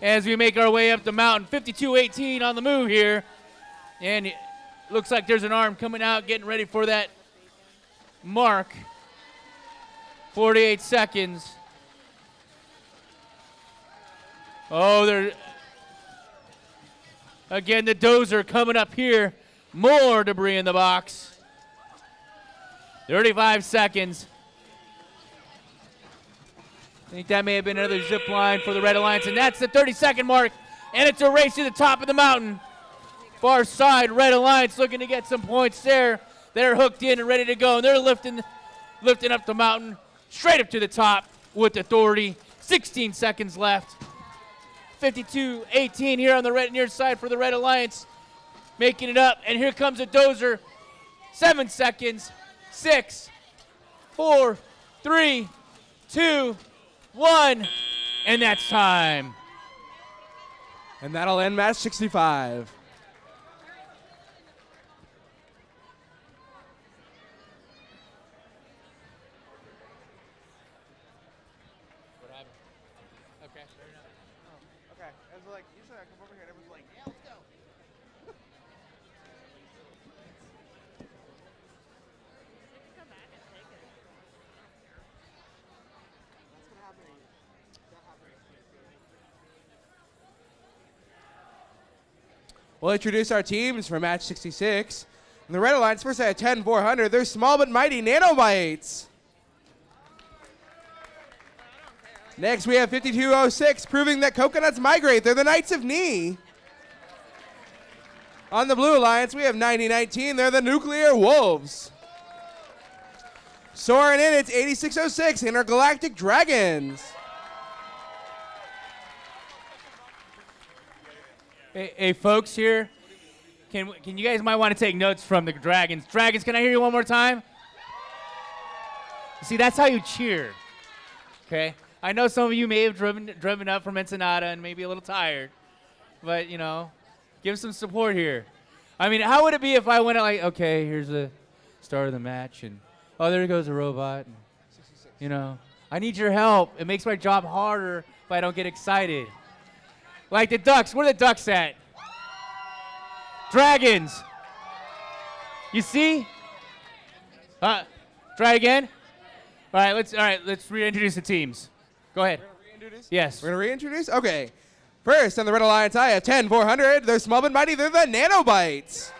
as we make our way up the mountain. 52-18 on the move here. And it looks like there's an arm coming out, getting ready for that mark. 48 seconds. Oh, they're again the dozer coming up here. More debris in the box. 35 seconds. I think that may have been another zip line for the Red Alliance, and that's the 30-second mark, and it's a race to the top of the mountain. Far side, Red Alliance looking to get some points there. They're hooked in and ready to go, and they're lifting up the mountain straight up to the top with authority. 16 seconds left. 52-18 here on the near side for the Red Alliance, making it up, and here comes a dozer. 7 seconds. 6, 4, 3, 2, 1, and that's time. And that'll end match 65. Okay. I was like, usually I come over here and everyone's like, yeah, let's go. We'll introduce our teams for match 66. And the Red Alliance first at 10-400. They're small but mighty nanobites. Next, we have 5206, proving that coconuts migrate. They're the Knights of Knee. On the Blue Alliance, we have 9019. They're the Nuclear Wolves. Soaring in, it's 8606, Intergalactic Dragons. Hey, folks here, can you guys might want to take notes from the Dragons. Dragons, can I hear you one more time? See, that's how you cheer, okay? I know some of you may have driven up from Ensenada and maybe a little tired, but, you know, give some support here. I mean, how would it be if I went out like, okay, here's the start of the match, and, oh, there goes a robot. And, you know, I need your help. It makes my job harder if I don't get excited. Like the Ducks. Where are the Ducks at? Dragons. You see? Try again. All right, let's reintroduce the teams. Go ahead. We're going to reintroduce? Yes. We're going to reintroduce? Okay. First, on the Red Alliance, I have 10-400. They're small but mighty. They're the Nanobites.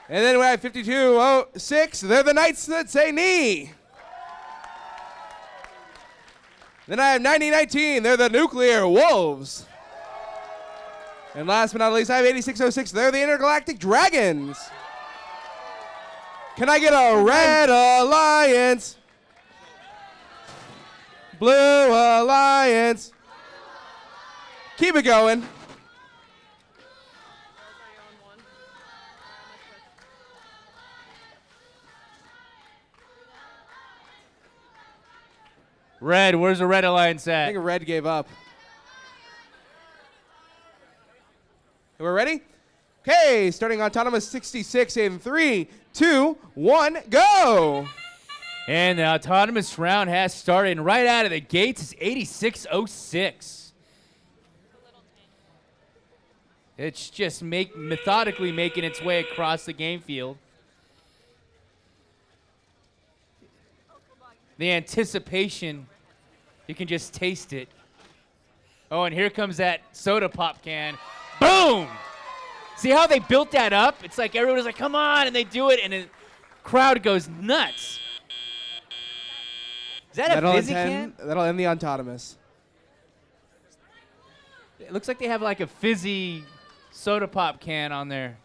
And then we have 5206. They're the Knights that say knee. Then I have 9019. They're the Nuclear Wolves. And last but not least, I have 8606. They're the Intergalactic Dragons. Can I get a Red Alliance? Blue Alliance. Keep it going. Girls, are you on one? Red, where's the Red Alliance I at? think Red gave up. We're ready? Okay, starting Autonomous 66 in 3, 2, 1, go! And the autonomous round has started, and right out of the gates is 8606. It's just methodically making its way across the game field. The anticipation, you can just taste it. Oh, and here comes that soda pop can. Boom! See how they built that up? It's like everyone's like, come on, and they do it, and the crowd goes nuts. Is that a fizzy can? That'll end the Autonomous. It looks like they have like a fizzy soda pop can on there.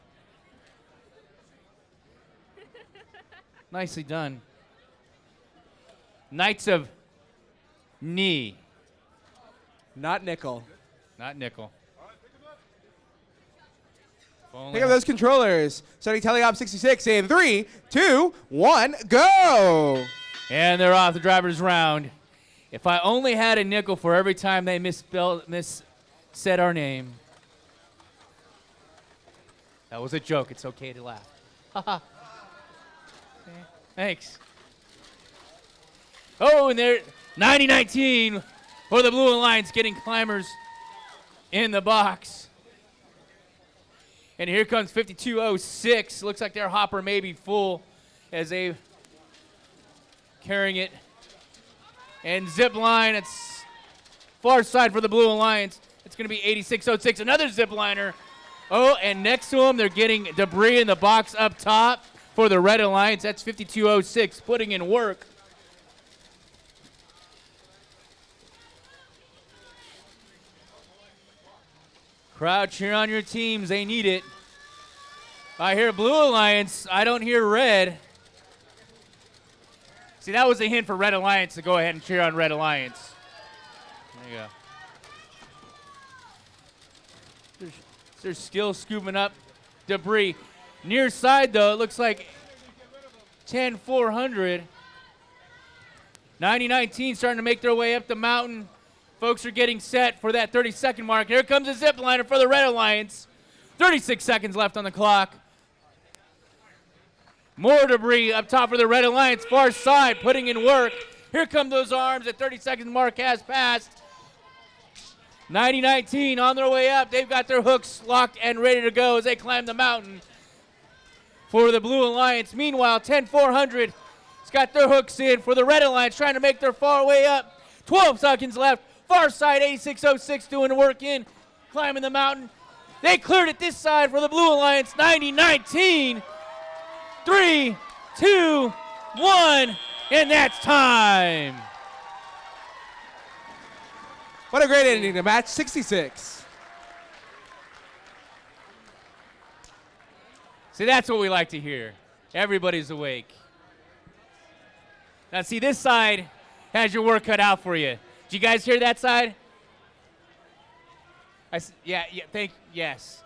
Nicely done. Knights of Knee. Not nickel. Not nickel. Pick up those controllers. Starting Teleop 66 in 3, 2, 1, go! And they're off the driver's round. If I only had a nickel for every time they said our name. That was a joke. It's okay to laugh. Haha. Thanks. Oh, and they're 90-19 for the Blue Alliance, getting climbers in the box. And here comes 5206. Looks like their hopper may be full as they carrying it. And zip line, it's far side for the Blue Alliance. It's going to be 8606, another zip liner. Oh, and next to them, they're getting debris in the box up top for the Red Alliance. That's 52.06, putting in work. Crowd cheer on your teams. They need it. I hear Blue Alliance. I don't hear red. See, that was a hint for Red Alliance to go ahead and cheer on Red Alliance. There you go. They're still scooping up debris. Near side, though, it looks like 10-400. 90-19 starting to make their way up the mountain. Folks are getting set for that 30-second mark. Here comes a zip liner for the Red Alliance. 36 seconds left on the clock. More debris up top for the Red Alliance. Far side putting in work. Here come those arms. The 30-second mark has passed. 90-19 on their way up. They've got their hooks locked and ready to go as they climb the mountain for the Blue Alliance. Meanwhile, 10-400 has got their hooks in for the Red Alliance, trying to make their far way up. 12 seconds left. Far side, 86.06 doing the work in, climbing the mountain. They cleared it this side for the Blue Alliance. 90-19. 3, 2, 1, and that's time. What a great ending to match 66. See, that's what we like to hear. Everybody's awake. Now, see, this side has your work cut out for you. Did you guys hear that side? Yes.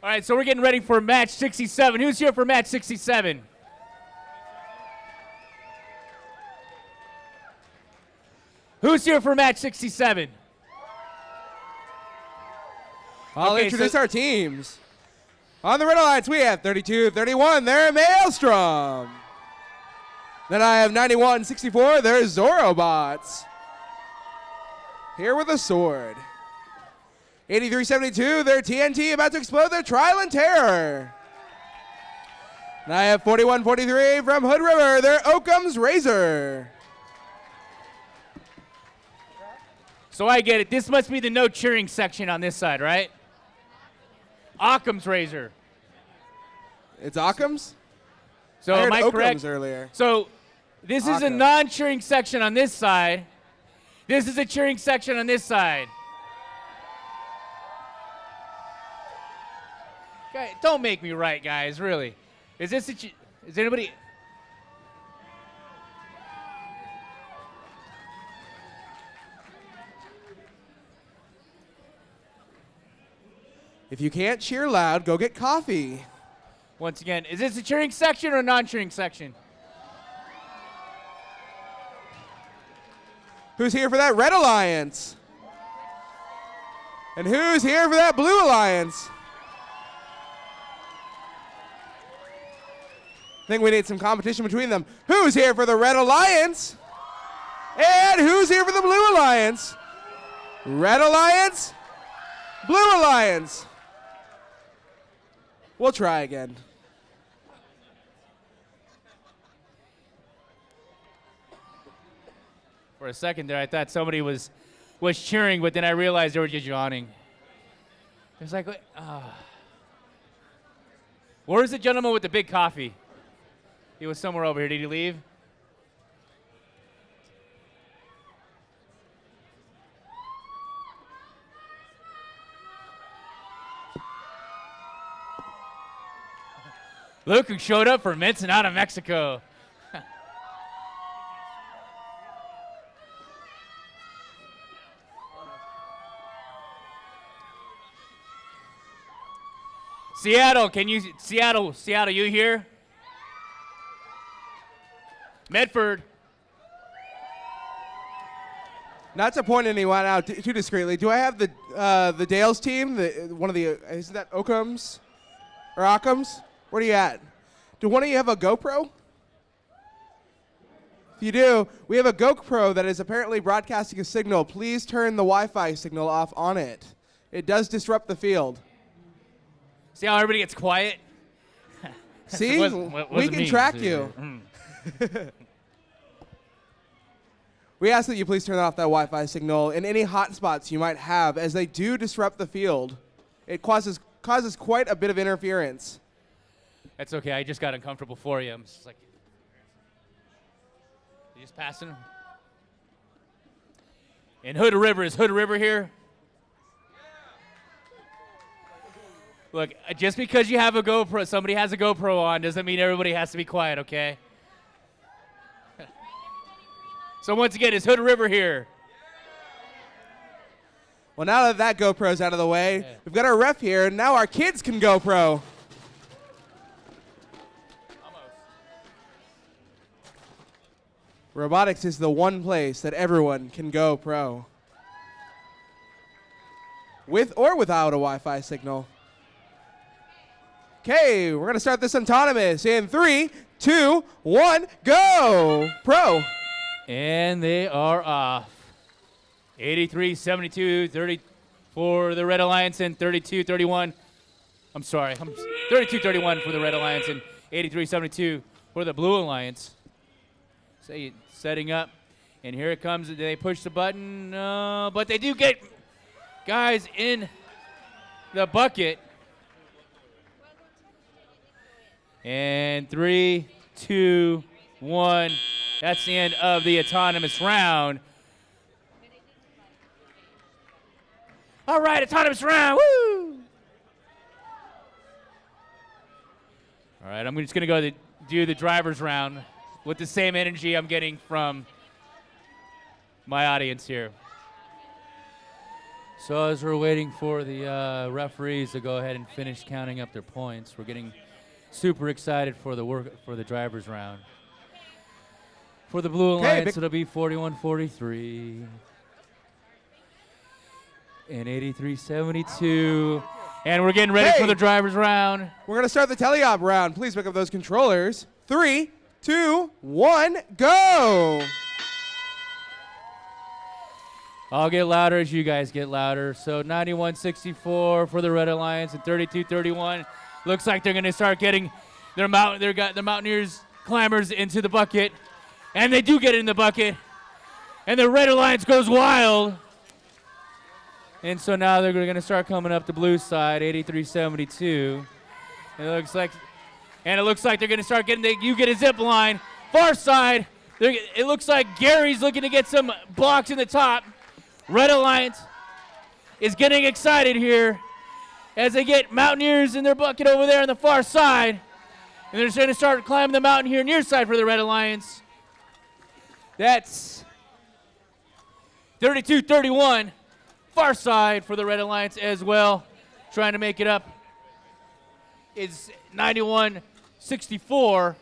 All right, so we're getting ready for match 67. Who's here for match 67? Who's here for match 67? I'll Okay, introduce so- our teams. On the Red Alliance, we have 32-31. They're Maelstrom. Then I have 91-64. They're Zorobots. Here with a sword. 83-72. They're TNT, about to explode. They're Trial and Terror. And I have 41-43 from Hood River. They're Oakham's Razor. So I get it. This must be the no cheering section on this side, right? Occam's Razor. It's Occam's? So I heard am I Oakham's correct? earlier. So this is a Occam. non-cheering section on this side. This is a cheering section on this side. Guys, don't make me right, guys. Really. Is anybody? If you can't cheer loud, go get coffee. Once again, is this a cheering section or a non-cheering section? Who's here for that Red Alliance? And who's here for that Blue Alliance? I think we need some competition between them. Who's here for the Red Alliance? And who's here for the Blue Alliance? Red Alliance, Blue Alliance. We'll try again. For a second there, I thought somebody was cheering, but then I realized they were just yawning. It was like, where's the gentleman with the big coffee? He was somewhere over here. Did he leave? Luke, who showed up for Minson out of Mexico. Seattle, Seattle, you here? Medford. Not to point anyone out too discreetly, do I have the Dales team? Isn't that Occam's or Occam's? Where are you at? Do one of you have a GoPro? If you do, we have a GoPro that is apparently broadcasting a signal. Please turn the Wi-Fi signal off on it. It does disrupt the field. See how everybody gets quiet? See? Wasn't We can me. track you. We ask that you please turn off that Wi-Fi signal in any hot spots you might have, as they do disrupt the field. It causes quite a bit of interference. That's okay. I just got uncomfortable for you. I'm just like, you just passing. And Hood River, is Hood River here? Look, just because you have a GoPro, somebody has a GoPro on, doesn't mean everybody has to be quiet, okay? So once again, is Hood River here? Well, now that GoPro's out of the way, we've got our ref here, and now our kids can GoPro. Robotics is the one place that everyone can go pro. With or without a Wi-Fi signal. Okay, we're going to start this autonomous in 3, 2, 1, go! Pro. And they are off. 83-72, 30 for the Red Alliance, and 32-31. I'm sorry, 32-31 for the Red Alliance, and 83-72 for the Blue Alliance. Setting up, and here it comes. They push the button, but they do get guys in the bucket. And 3, 2, 1. That's the end of the autonomous round. All right, autonomous round. Woo! All right, I'm just going to do the driver's round with the same energy I'm getting from my audience here. So as we're waiting for the referees to go ahead and finish counting up their points, we're getting super excited for the driver's round. For the Blue Alliance, it'll be 41-43 and 83-72. And we're getting ready for the driver's round. We're going to start the teleop round. Please pick up those controllers. 3, 2, 1, go! I'll get louder as you guys get louder. So 91-64 for the Red Alliance, and 32-31. Looks like they're going to start getting their Mountaineers climbers into the bucket. And they do get in the bucket. And the Red Alliance goes wild. And so now they're going to start coming up the blue side, 83-72. It looks like they're going to start getting you get a zip line. Far side, it looks like Gary's looking to get some blocks in the top. Red Alliance is getting excited here as they get Mountaineers in their bucket over there on the far side. And they're just going to start climbing the mountain here near side for the Red Alliance. That's 32-31. Far side for the Red Alliance as well. Trying to make it up. It's 91-64.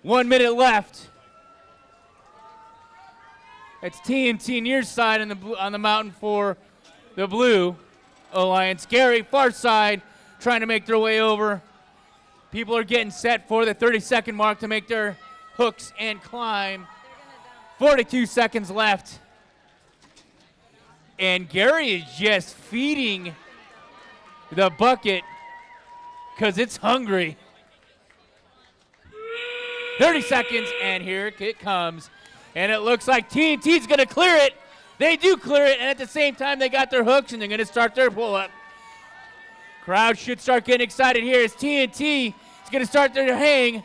1 minute left. It's TNT near side on the mountain for the Blue Alliance. Gary, far side, trying to make their way over. People are getting set for the 30-second mark to make their hooks and climb. 42 seconds left. And Gary is just feeding the bucket because it's hungry. 30 seconds, and here it comes. And it looks like TNT's going to clear it. They do clear it, and at the same time, they got their hooks, and they're going to start their pull-up. Crowd should start getting excited here as TNT is going to start their hang.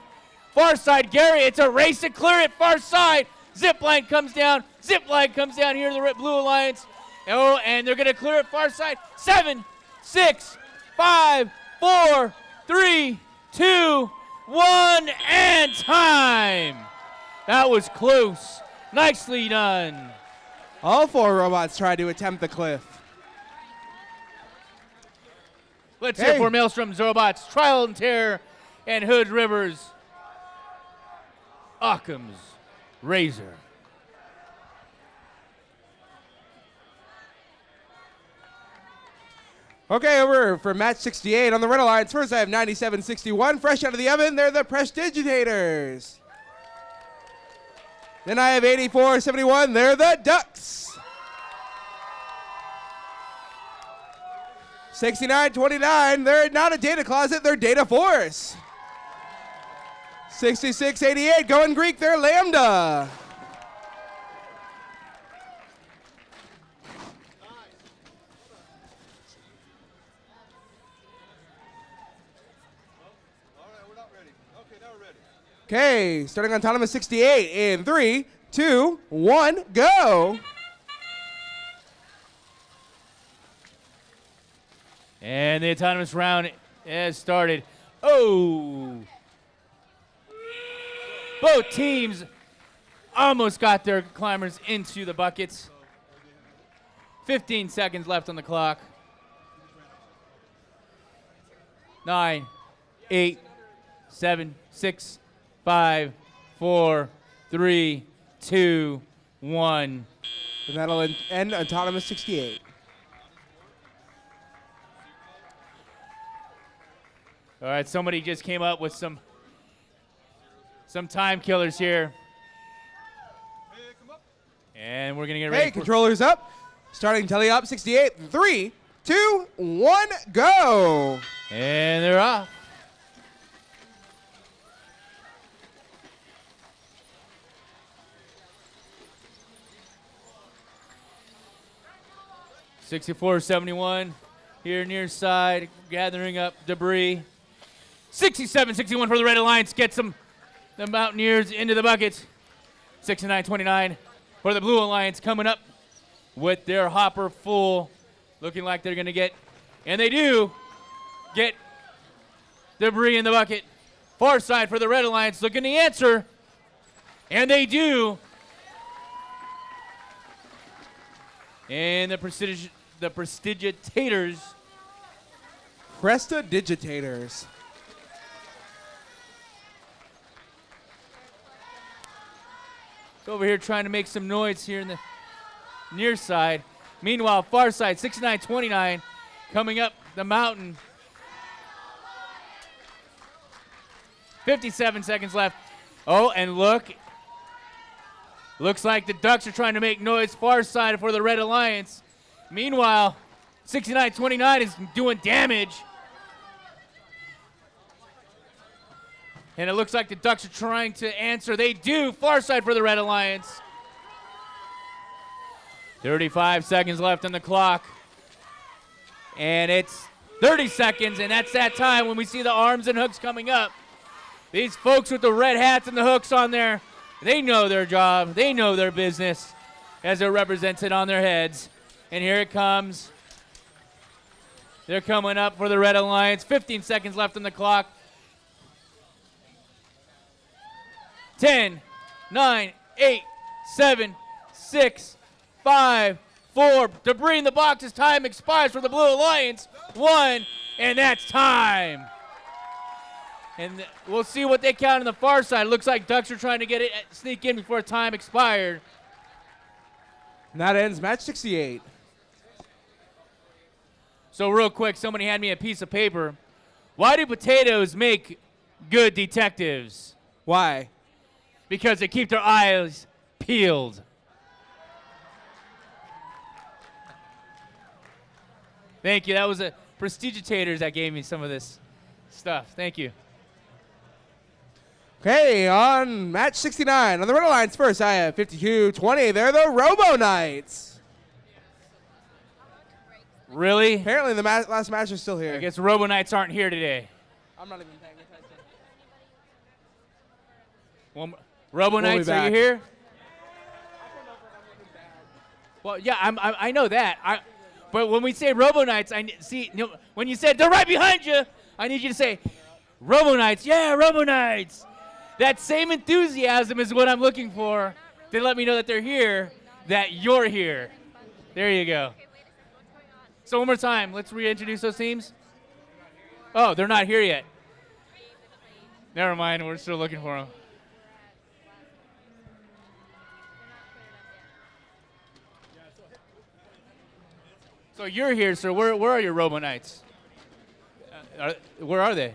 Far side, Gary, it's a race to clear it. Far side, zip line comes down. Zip line comes down here to the Blue Alliance. Oh, and they're going to clear it far side. 7, 6, 5, 4, 3, 2, 1, and time. That was close. Nicely done. All 4 robots tried to attempt the cliff. Let's hear for Maelstrom's robots, Trial and Terror, and Hood Rivers, Occam's Razor. Okay, over for match 68 on the Red Alliance. First, I have 97-61. Fresh out of the oven, they're the Prestidigitators. Then I have 84-71. They're the Ducks. 69-29. They're not a data closet. They're Data Force. 66-88, going Greek there, Lambda. Okay, starting autonomous 68 in 3, 2, 1, go. And the autonomous round has started. Oh! Both teams almost got their climbers into the buckets. 15 seconds left on the clock. 9, 8, 7, 6, 5, 4, 3, 2, 1. And that'll end autonomous 68. All right, somebody just came up with some time killers here. And we're going to get ready. Hey, controllers up. Starting teleop 68. 3, 2, 1, go. And they're off. $64.71 here near side, gathering up debris. 67-61 for the Red Alliance gets the Mountaineers into the buckets. 69-29 for the Blue Alliance coming up with their hopper full, looking like they're going to get, and they do get debris in the bucket. Far side for the Red Alliance looking to answer, and they do. And the prestigitators. Prestidigitators. Over here trying to make some noise here in the near side. Meanwhile, far side, 69-29, coming up the mountain. 57 seconds left. Oh, and look. Looks like the Ducks are trying to make noise far side for the Red Alliance. Meanwhile, 69-29 is doing damage. And it looks like the Ducks are trying to answer. They do. Far side for the Red Alliance. 35 seconds left on the clock. And it's 30 seconds, and that's that time when we see the arms and hooks coming up. These folks with the red hats and the hooks on there, they know their job. They know their business as they're represented on their heads. And here it comes. They're coming up for the Red Alliance. 15 seconds left on the clock. 10, 9, 8, 7, 6, 5, 4. Debris in the box as time expires for the Blue Alliance. 1, and that's time. And we'll see what they count on the far side. Looks like Ducks are trying to get it, sneak in before time expired. And that ends match 68. So real quick, somebody had me a piece of paper. Why do potatoes make good detectives? Why? Because they keep their eyes peeled. Thank you. That was a prestigitators that gave me some of this stuff. Thank you. Okay, on match 69, on the Red Alliance first, I have 52-20. They're the Robo Knights. Really? Apparently the last match is still here. I guess Robo Knights aren't here today. I'm not even paying attention. Well, Robo We'll be Knights, are back. you here? Well, yeah, I know that. But when we say Robo Knights, when you said they're right behind you, I need you to say, Robo Knights, yeah, Robo Knights. That same enthusiasm is what I'm looking for to let me know that they're here, that you're here. There you go. So one more time, let's reintroduce those teams. Oh, they're not here yet. Never mind, we're still looking for them. So you're here, sir. Where are your Robo Knights? Where are they?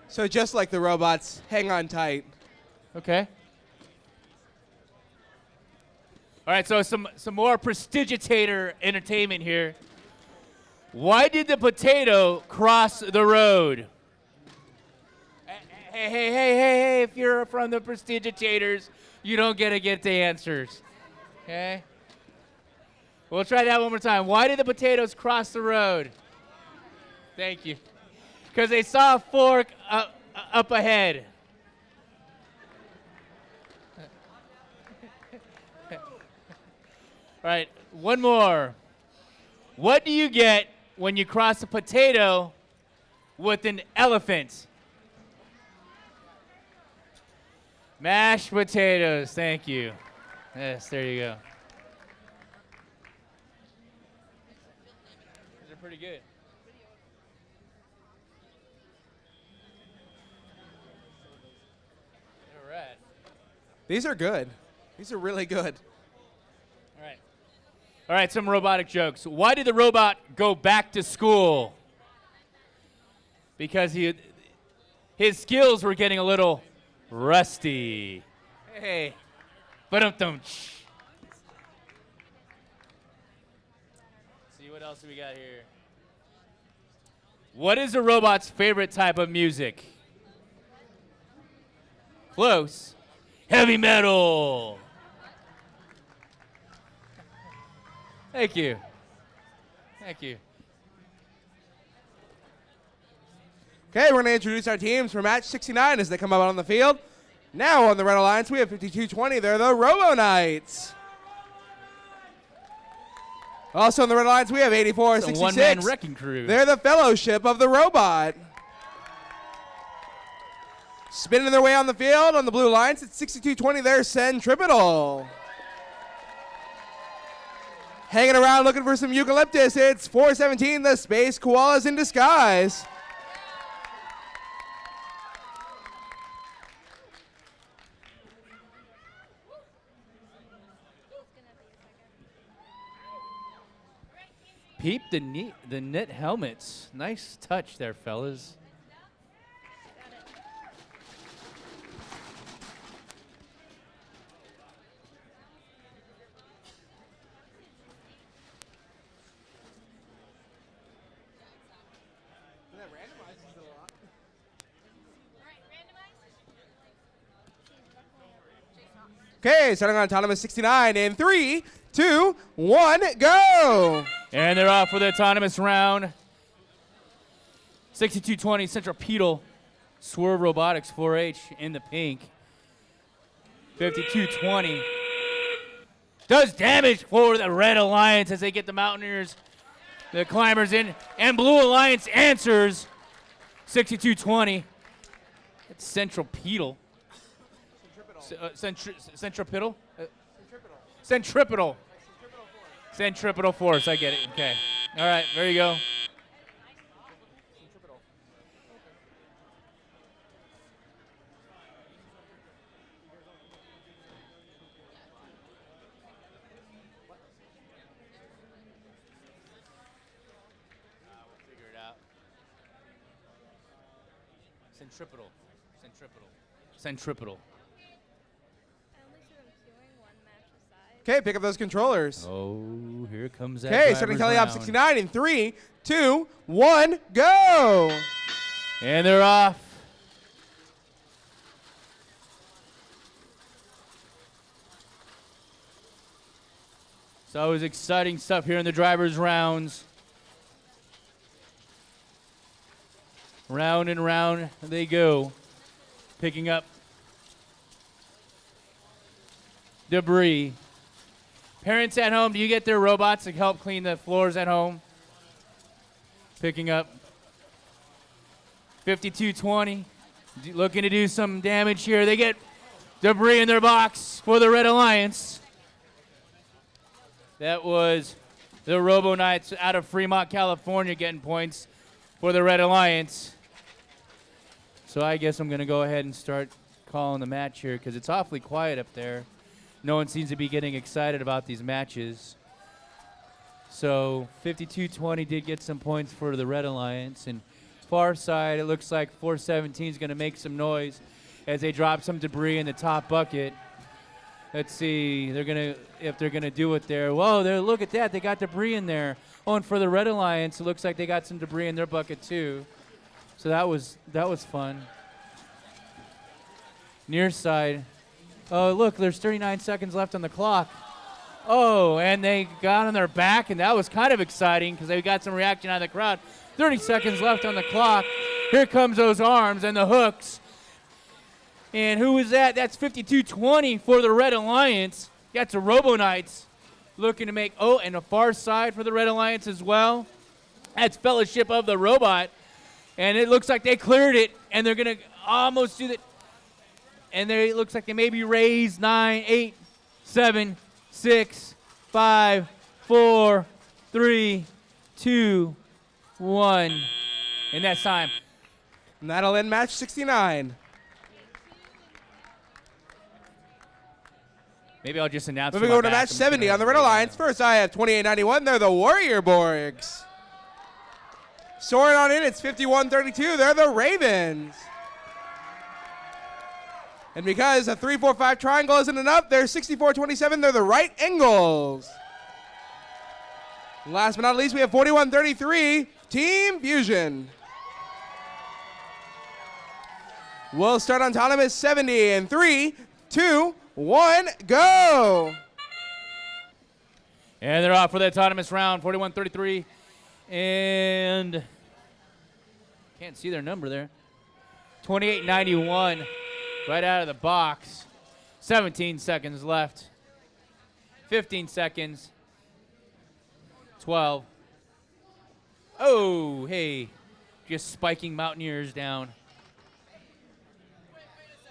So just like the robots, hang on tight. Okay. All right, so some more prestigitator entertainment here. Why did the potato cross the road? Hey, if you're from the prestigitators, you don't get the answers. Okay? We'll try that one more time. Why did the potatoes cross the road? Thank you. Because they saw a fork up ahead. All right, one more. What do you get when you cross a potato with an elephant? Mashed potatoes, thank you. Yes, there you go. These are pretty good. All right. These are good. These are really good. All right. All right, some robotic jokes. Why did the robot go back to school? Because his skills were getting a little rusty. Hey. Ba-dum-dum. See what else we got here. What is a robot's favorite type of music? Close. Heavy metal. Thank you. Thank you. Okay, we're going to introduce our teams for match 69 as they come up on the field. Now on the Red Alliance, we have 5220. They're the Robo Knights. Also on the Red Alliance, we have 8466. It's a one-man wrecking crew. They're the Fellowship of the Robot. Spinning their way on the field on the Blue Alliance, it's 6220. They're Centripetal. Hanging around looking for some eucalyptus, it's 417. The Space Koalas in disguise. Peep the knit helmets. Nice touch there, fellas. Okay, starting on Autonomous 69 in 3, 2, 1, go! And they're off for the autonomous round. 6220 Centripetal Swerve Robotics 4H in the pink. 5220 does damage for the Red Alliance as they get the Mountaineers, the Climbers in, and Blue Alliance answers. 6220. It's Centripetal. Centripetal? Centripetal. Centripetal Force, I get it. Okay. All right, there you go. We'll figure it out. Centripetal. Centripetal. Centripetal. Okay, pick up those controllers. Oh, here comes that. Okay, starting driver's tally up round. 69 in 3, 2, 1, go! And they're off. So it was exciting stuff here in the driver's rounds. Round and round they go, picking up debris. Parents at home, do you get their robots to help clean the floors at home? Picking up 5220, looking to do some damage here. They get debris in their box for the Red Alliance. That was the Robo Knights out of Fremont, California, getting points for the Red Alliance. So I guess I'm going to go ahead and start calling the match here because it's awfully quiet up there. No one seems to be getting excited about these matches. So 5220 did get some points for the Red Alliance. And far side, it looks like 417 is going to make some noise as they drop some debris in the top bucket. Let's see, if they're gonna do it there. Whoa, there! Look at that, they got debris in there. Oh, and for the Red Alliance, it looks like they got some debris in their bucket too. So that was fun. near side. Oh, look, there's 39 seconds left on the clock. Oh, and they got on their back, and that was kind of exciting because they got some reaction out of the crowd. 30 seconds left on the clock. Here comes those arms and the hooks. And who is that? That's 52-20 for the Red Alliance. Got the Robo Knights looking to make, and a far side for the Red Alliance as well. That's Fellowship of the Robot. And it looks like they cleared it, and they're going to almost do that. And it looks like they maybe raise 9, 8, 7, 6, 5, 4, 3, 2, 1. And that's time. And that'll end match 69. Maybe I'll just announce. Moving over to match 70 on the Red Alliance. First, I have 2891. They're the Warrior Borgs. Soaring on in, it's 51-32. They're the Ravens. And because a 3-4-5 triangle isn't enough, they're 64-27. They're the Right Angles. Last but not least, we have 41-33. Team Fusion. We'll start on autonomous 70 in 3, 2, 1, go. And they're off for the autonomous round, 41-33. And can't see their number there. 28-91 right out of the box. 17 seconds left. 15 seconds. 12. Oh, hey. Just spiking Mountaineers down.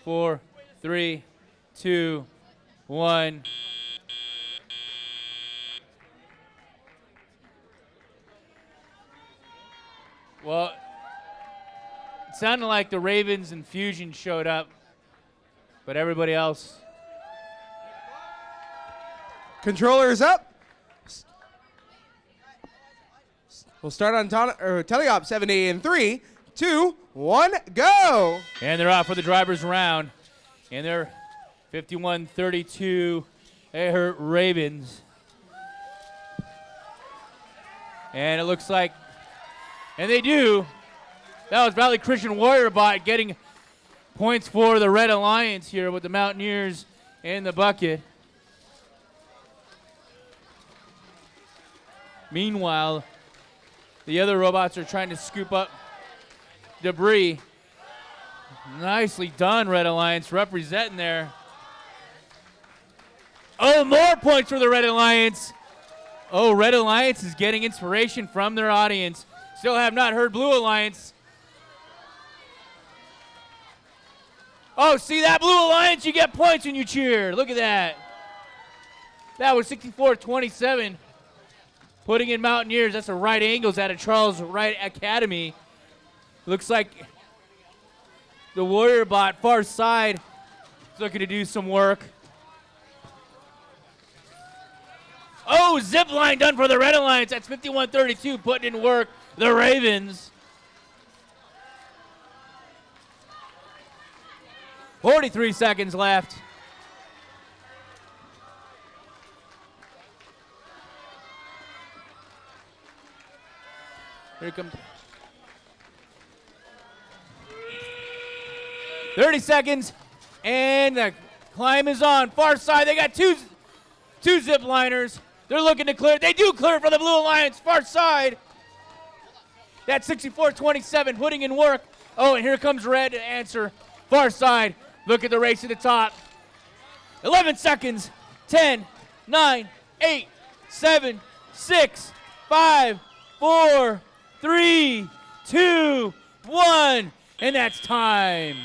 4, 3, 2, 1. Well, it sounded like the Ravens and Fusion showed up, but everybody else. Controller is up. We'll start on Teleop 70 in 3, 2, 1, go. And they're off for the driver's round. And they're 51-32. They hurt Ravens. And it looks like, and they do. That was Valley Christian Warrior Bot getting points for the Red Alliance here with the Mountaineers in the bucket. Meanwhile, the other robots are trying to scoop up debris. Nicely done, Red Alliance, representing there. Oh, more points for the Red Alliance. Oh, Red Alliance is getting inspiration from their audience. Still have not heard Blue Alliance. Oh, see that, Blue Alliance? You get points when you cheer. Look at that. That was 64-27. Putting in Mountaineers. That's a Right Angles out of Charles Wright Academy. Looks like the Warrior Bot far side is looking to do some work. Oh, zip line done for the Red Alliance. That's 51-32, putting in work the Ravens. 43 seconds left. Here comes 30 seconds, and the climb is on. Far side, they got two zip liners. They're looking to clear. They do clear for the Blue Alliance, far side. That's 64-27, putting in work. Oh, and here comes Red to answer. Far side, look at the race at the top. 11 seconds, 10, 9, 8, 7, 6, 5, 4, 3, 2, 1, and that's time.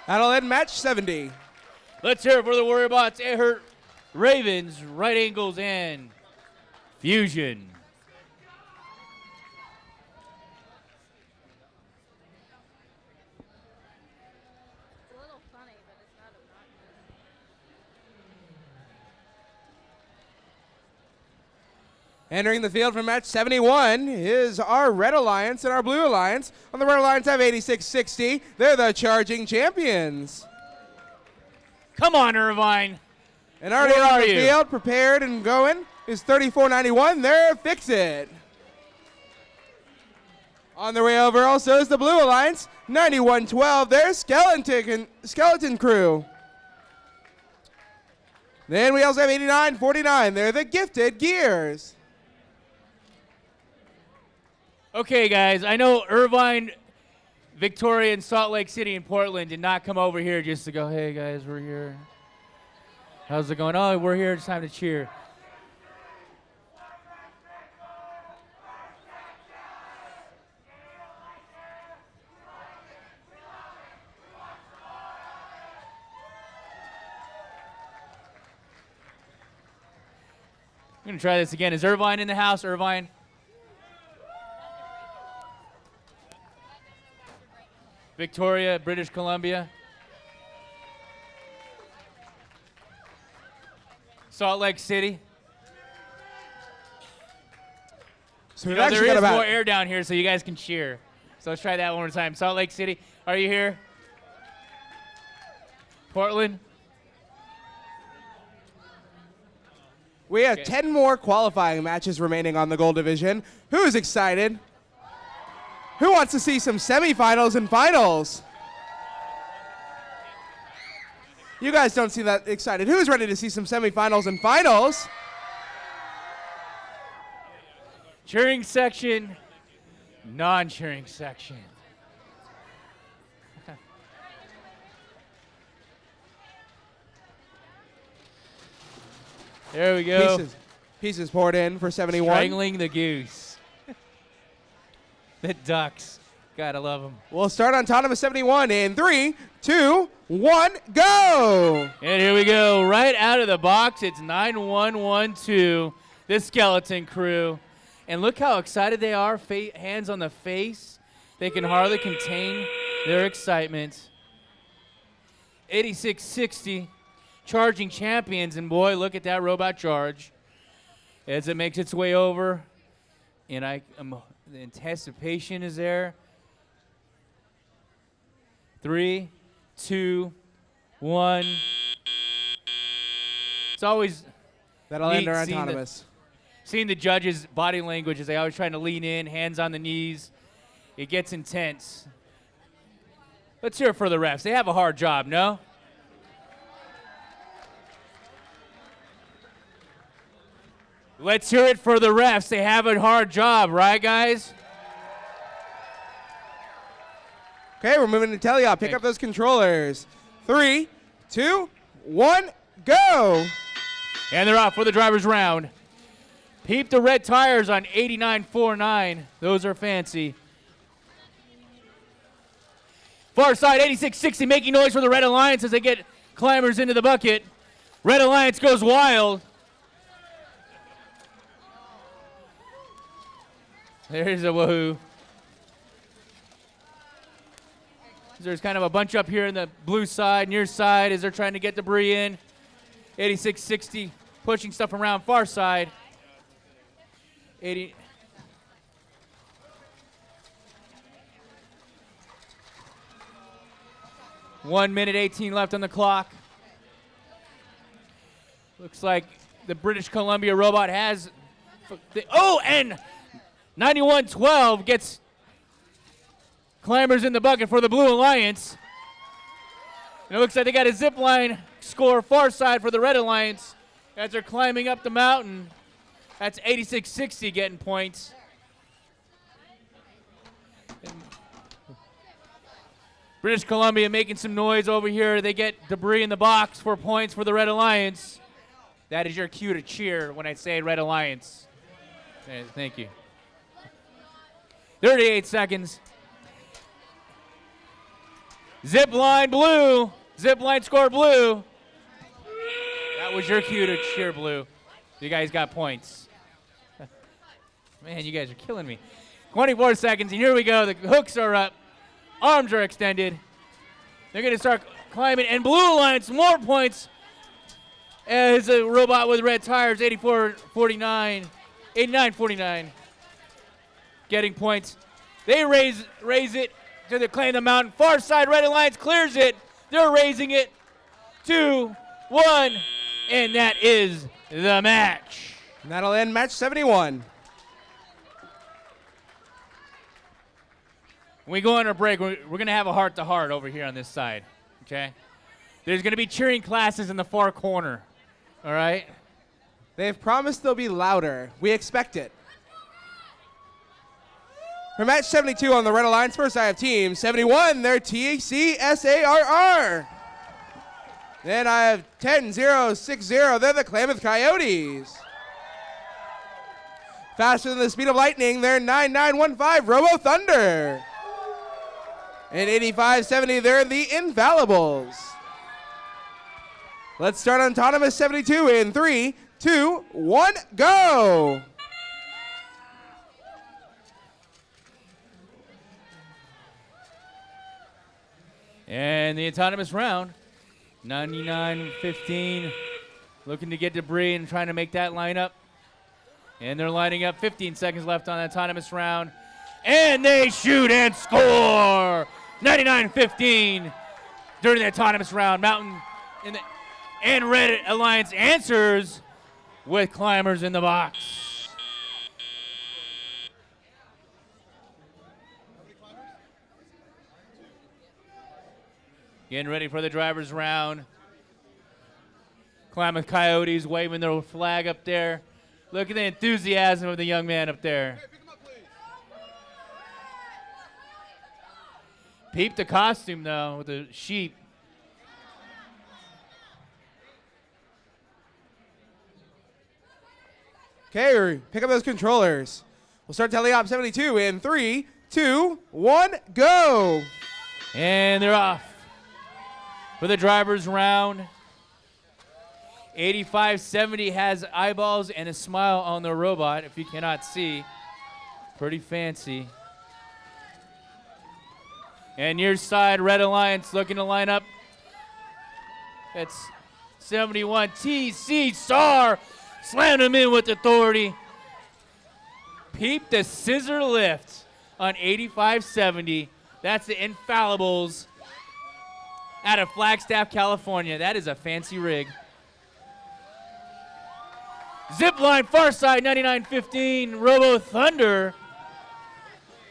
That'll end match 70. Let's hear it for the Warrior Bots. It hurt Ravens, Right Angles, and Fusion. It's a little funny, but it's not obnoxious. Entering the field for match 71 is our Red Alliance and our Blue Alliance. On the Red Alliance have 86-60. They're the charging champions. Come on, Irvine. And already Where on are the you? field, prepared and going, is 34-91. They're Fix It. On their way over also is the Blue Alliance, 91-12, their skeleton crew. Then we also have 89-49, they're the Gifted Gears. Okay, guys, I know Irvine, Victoria, and Salt Lake City and Portland did not come over here just to go, hey, guys, we're here. How's it going? Oh, we're here. It's time to cheer. I'm going to try this again. Is Irvine in the house? Irvine? Victoria, British Columbia. Salt Lake City. So You we've know, actually there got is about more air down here, so you guys can cheer. So let's try that one more time. Salt Lake City, are you here? Portland? We have Okay. 10 more qualifying matches remaining on the gold division. Who's excited? Who wants to see some semifinals and finals? You guys don't seem that excited. Who's ready to see some semifinals and finals? Cheering section, non-cheering section. There we go. Pieces poured in for 71. Strangling the goose. The ducks. Gotta love them. We'll start on Autonomous 71 in 3, 2, 1, go! And here we go. Right out of the box, it's 9112, the skeleton crew. And look how excited they are. Hands on the face. They can hardly contain their excitement. 8660, charging champions. And boy, look at that robot charge as it makes its way over. And the anticipation is there. 3, 2, 1. It's always That'll end neat our seeing Autonomous. seeing the judges' body language as they always trying to lean in, hands on the knees. It gets intense. Let's hear it for the refs. They have a hard job, no? Let's hear it for the refs. They have a hard job, right, guys? Okay, we're moving to Teleop. Pick Okay. up those controllers. 3, 2, 1, go! And they're off for the driver's round. Peep the red tires on 8949. Those are fancy. Far side, 8660 making noise for the Red Alliance as they get climbers into the bucket. Red Alliance goes wild. There's a woohoo. There's kind of a bunch up here in the blue side, near side, as they're trying to get debris in. 8660 pushing stuff around far side. 80. One minute 18 left on the clock. Looks like the British Columbia robot has. And 9112 gets climbers in the bucket for the Blue Alliance. And it looks like they got a zip line score far side for the Red Alliance as they're climbing up the mountain. That's 8660 getting points. And British Columbia making some noise over here. They get debris in the box for points for the Red Alliance. That is your cue to cheer when I say Red Alliance. Okay, thank you. 38 seconds. Zip line blue. Zip line score blue. That was your cue to cheer blue. You guys got points. Man, you guys are killing me. 24 seconds, and here we go. The hooks are up. Arms are extended. They're going to start climbing. And Blue Alliance, more points. As a robot with red tires, 89-49. Getting points. They raise it to claim the mountain. Far side, Red Alliance clears it. They're raising it. 2, 1, and that is the match. And that'll end match 71. When we go on our break, we're going to have a heart-to-heart over here on this side, okay? There's going to be cheering classes in the far corner, all right? They've promised they'll be louder. We expect it. For match 72 on the Red Alliance, first I have team 71, they're TCSARR. Then I have 10-0-6-0, they're the Klamath Coyotes. Faster than the speed of lightning, they're 9915 Robo Thunder. And 8570, they're the Infallibles. Let's start on Autonomous 72 in 3, 2, 1, go! And the autonomous round, 99-15, looking to get debris and trying to make that line up. And they're lining up, 15 seconds left on the autonomous round. And they shoot and score! 99-15 during the autonomous round. Mountain and Red Alliance answers with climbers in the box. Getting ready for the driver's round. Klamath Coyotes waving their flag up there. Look at the enthusiasm of the young man up there. Peep the costume, though, with the sheep. Okay, pick up those controllers. We'll start Teleop 72 in 3, 2, 1, go! And they're off for the driver's round. 8570 has eyeballs and a smile on the robot, if you cannot see. Pretty fancy. And your side, Red Alliance looking to line up. That's 71 TC Star. Slammed him in with authority. Peep the scissor lift on 8570. That's the Infallibles out of Flagstaff, California. That is a fancy rig. Zipline far side, 9915 Robo Thunder.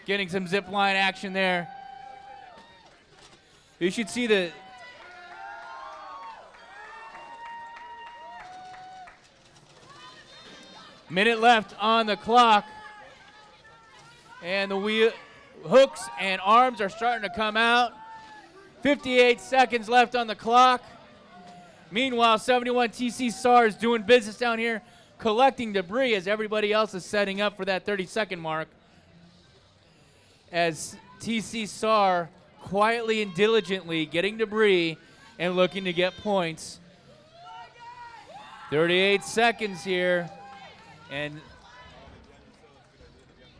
Getting some zipline action there. You should see the minute left on the clock. And the wheel, hooks and arms are starting to come out. 58 seconds left on the clock. Meanwhile, 71 TC SAR is doing business down here, collecting debris as everybody else is setting up for that 30-second mark. As TC SAR quietly and diligently getting debris and looking to get points. 38 seconds here. And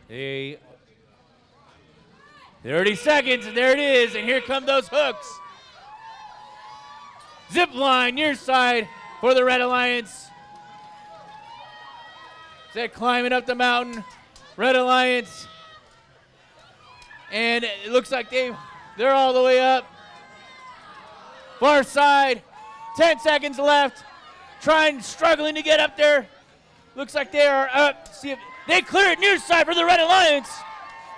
30 seconds, and there it is, and here come those hooks. Zip line near side for the Red Alliance. They're climbing up the mountain. Red Alliance. And it looks like they're all the way up. Far side, 10 seconds left. Struggling to get up there. Looks like they are up. See if they clear it near side for the Red Alliance.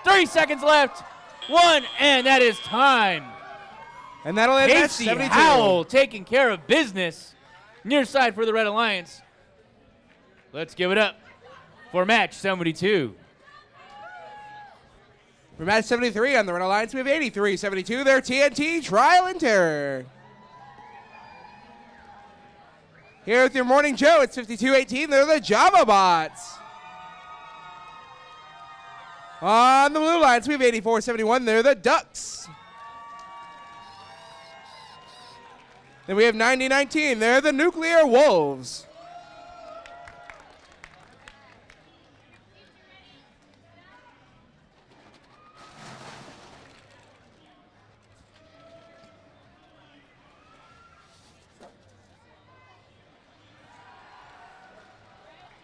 30 seconds left. One, and that is time. And that'll end match Casey 72. Howell taking care of business. Near side for the Red Alliance. Let's give it up for match 72. For match 73 on the Red Alliance, we have 83-72. They're TNT Trial and Terror. Here with your morning Joe, it's 52-18. They're the Java Bots. On the blue lines, we have 84-71. They're the Ducks. Then we have 90-19. They're the Nuclear Wolves.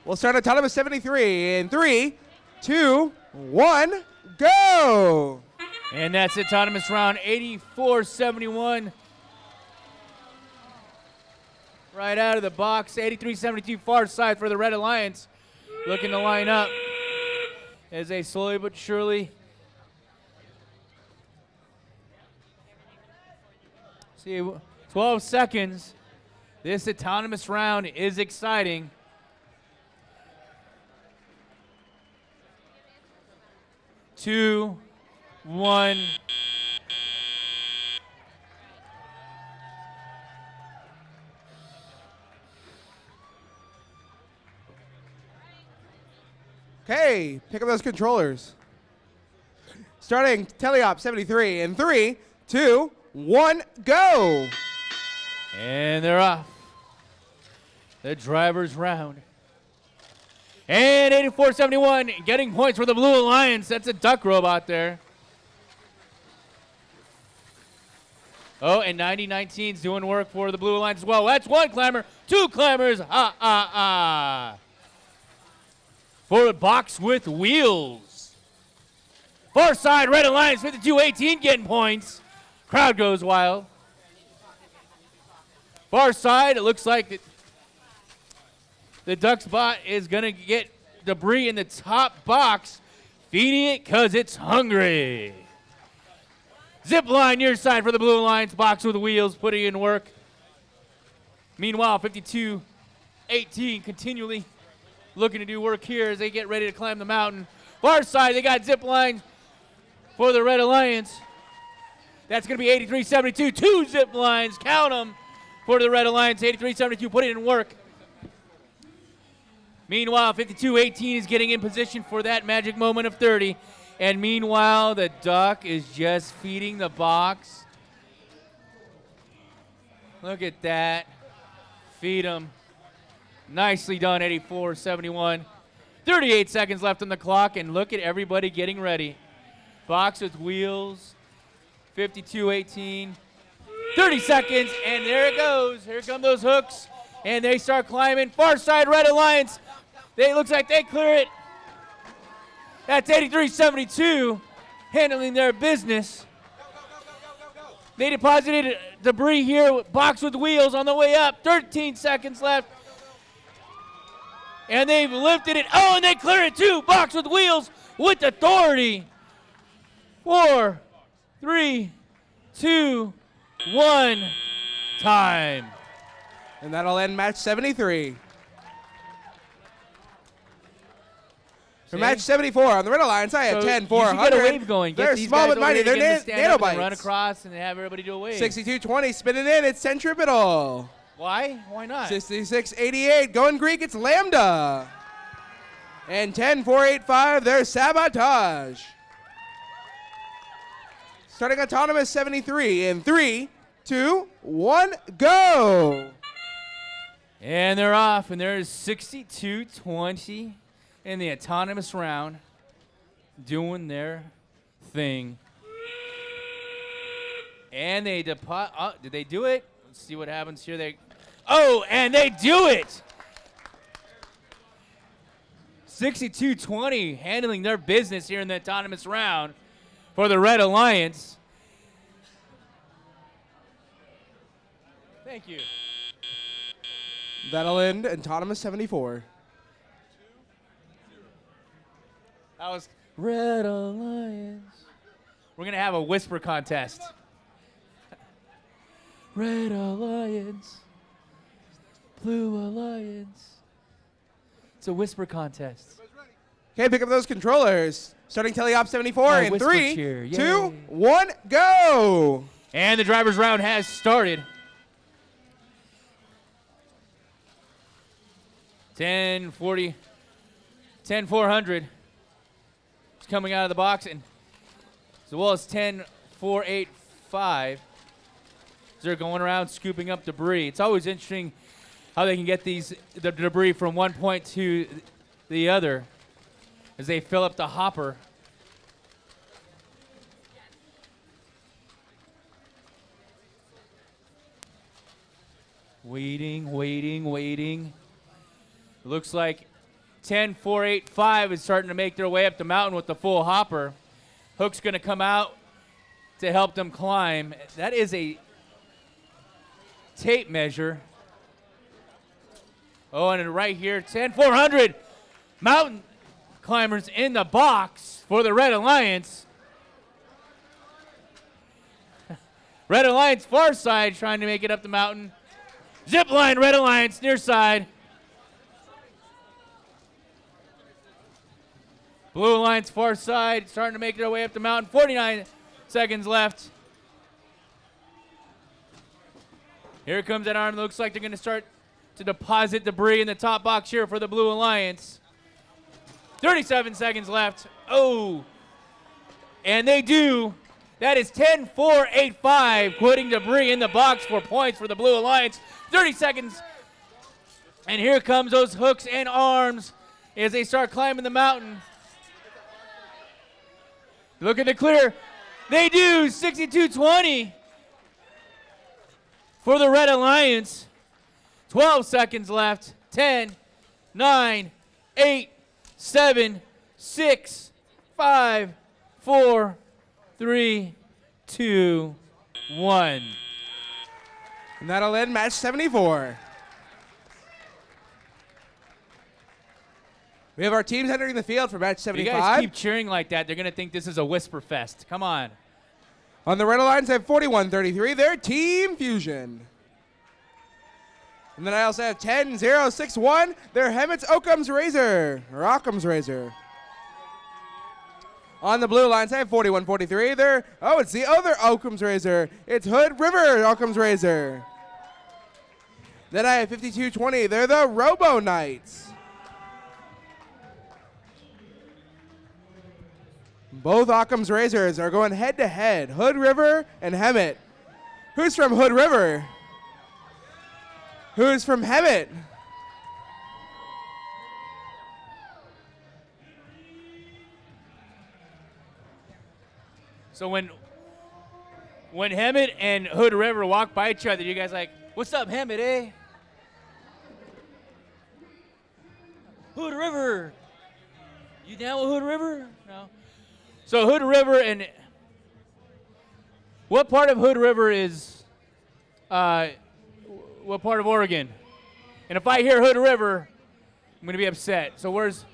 We'll start Autonomous 73 in 3, 2, 1, go! And that's autonomous round 84-71. Right out of the box, 83-72 far side for the Red Alliance. Looking to line up as they slowly but surely See, 12 seconds. This autonomous round is exciting. Two, one. Okay, pick up those controllers. Starting teleop 73 in 3, 2, 1, go. And they're off. The driver's round. And 84-71 getting points for the Blue Alliance. That's a duck robot there. Oh, and 90-19's doing work for the Blue Alliance as well. That's one climber, two climbers. For a box with wheels. Far side, Red Alliance, 52-18 getting points. Crowd goes wild. Far side, it looks like the Ducks bot is going to get debris in the top box, feeding it because it's hungry. Zip line near side for the Blue Alliance, box with wheels, putting in work. Meanwhile, 52-18 continually looking to do work here as they get ready to climb the mountain. Far side, they got zip lines for the Red Alliance. That's going to be 83-72. Two zip lines, count them, for the Red Alliance. 83-72, put it in work. Meanwhile, 52-18 is getting in position for that magic moment of 30. And meanwhile, the duck is just feeding the box. Look at that. Feed him. Nicely done, 84-71. 38 seconds left on the clock, and look at everybody getting ready. Box with wheels, 52-18. 30 seconds, and there it goes. Here come those hooks, and they start climbing. Far side, Red Alliance. Looks like they clear it. That's 83-72, handling their business. They deposited debris here, box with wheels on the way up. 13 seconds left. And they've lifted it. Oh, and they clear it too. Box with wheels with authority. 4, 3, 2, 1, time. And that'll end match 73. For match 74 on the Red Alliance, I have 10 4 You should get a wave going. Get They're these small guys but mighty. over here to They're get them to stand up and nanobites. run across and have everybody do a wave. 62-20 spinning in. It's centripetal. Why? Why not? 66-88 going Greek. It's Lambda. And 10-4-8-5. There's Sabotage. Starting autonomous 73 in 3, 2, 1, go. And they're off, and there's 62-20 in the autonomous round, doing their thing. And they did they do it? Let's see what happens here. And they do it. 62-20, handling their business here in the autonomous round for the Red Alliance. Thank you. That'll end autonomous 74. That was Red Alliance. We're going to have a whisper contest. Red Alliance. Blue Alliance. It's a whisper contest. Okay, pick up those controllers. Starting teleop 74 My in whisper 3, cheer, 2, yay. 1, go. And the driver's round has started. 10-400. It's coming out of the box, and as well as 10-4-8-5. They're going around scooping up debris. It's always interesting how they can get the debris from one point to the other as they fill up the hopper. Waiting. Looks like 10-4-8-5 is starting to make their way up the mountain with the full hopper. Hook's going to come out to help them climb. That is a tape measure. Oh, and right here, 10-400 mountain climbers in the box for the Red Alliance. Red Alliance far side trying to make it up the mountain. Zip line, Red Alliance near side. Blue Alliance far side starting to make their way up the mountain. 49 seconds left. Here comes that arm. Looks like they're going to start to deposit debris in the top box here for the Blue Alliance. 37 seconds left. Oh, and they do. That is 10-4-8-5, putting debris in the box for points for the Blue Alliance. 30 seconds. And here comes those hooks and arms as they start climbing the mountain. Look at the clear. They do. 62-20 for the Red Alliance. 12 seconds left. 10, 9, 8, 7, 6, 5, 4, 3, 2, 1. And that'll end match 74. We have our teams entering the field for match If you 75. guys keep cheering like that, they're going to think this is a whisper fest. Come on. On the Red Alliance at 41-33, they're Team Fusion. And then I also have 10-0-6-1, they're Hemet's Occam's Razor, or Occam's Razor. On the Blue Alliance, I have 41-43, they're, oh, it's the other Occam's Razor. It's Hood River Occam's Razor. Then I have 52-20, they're the Robo Knights. Both Occam's Razors are going head-to-head, Hood River and Hemet. Who's from Hood River? Who's from Hemet? So when Hemet and Hood River walk by each other, you guys like, what's up, Hemet, eh? Hood River. You down with Hood River? No. So Hood River and what part of Hood River is what part of Oregon? And if I hear Hood River, I'm going to be upset. So where's...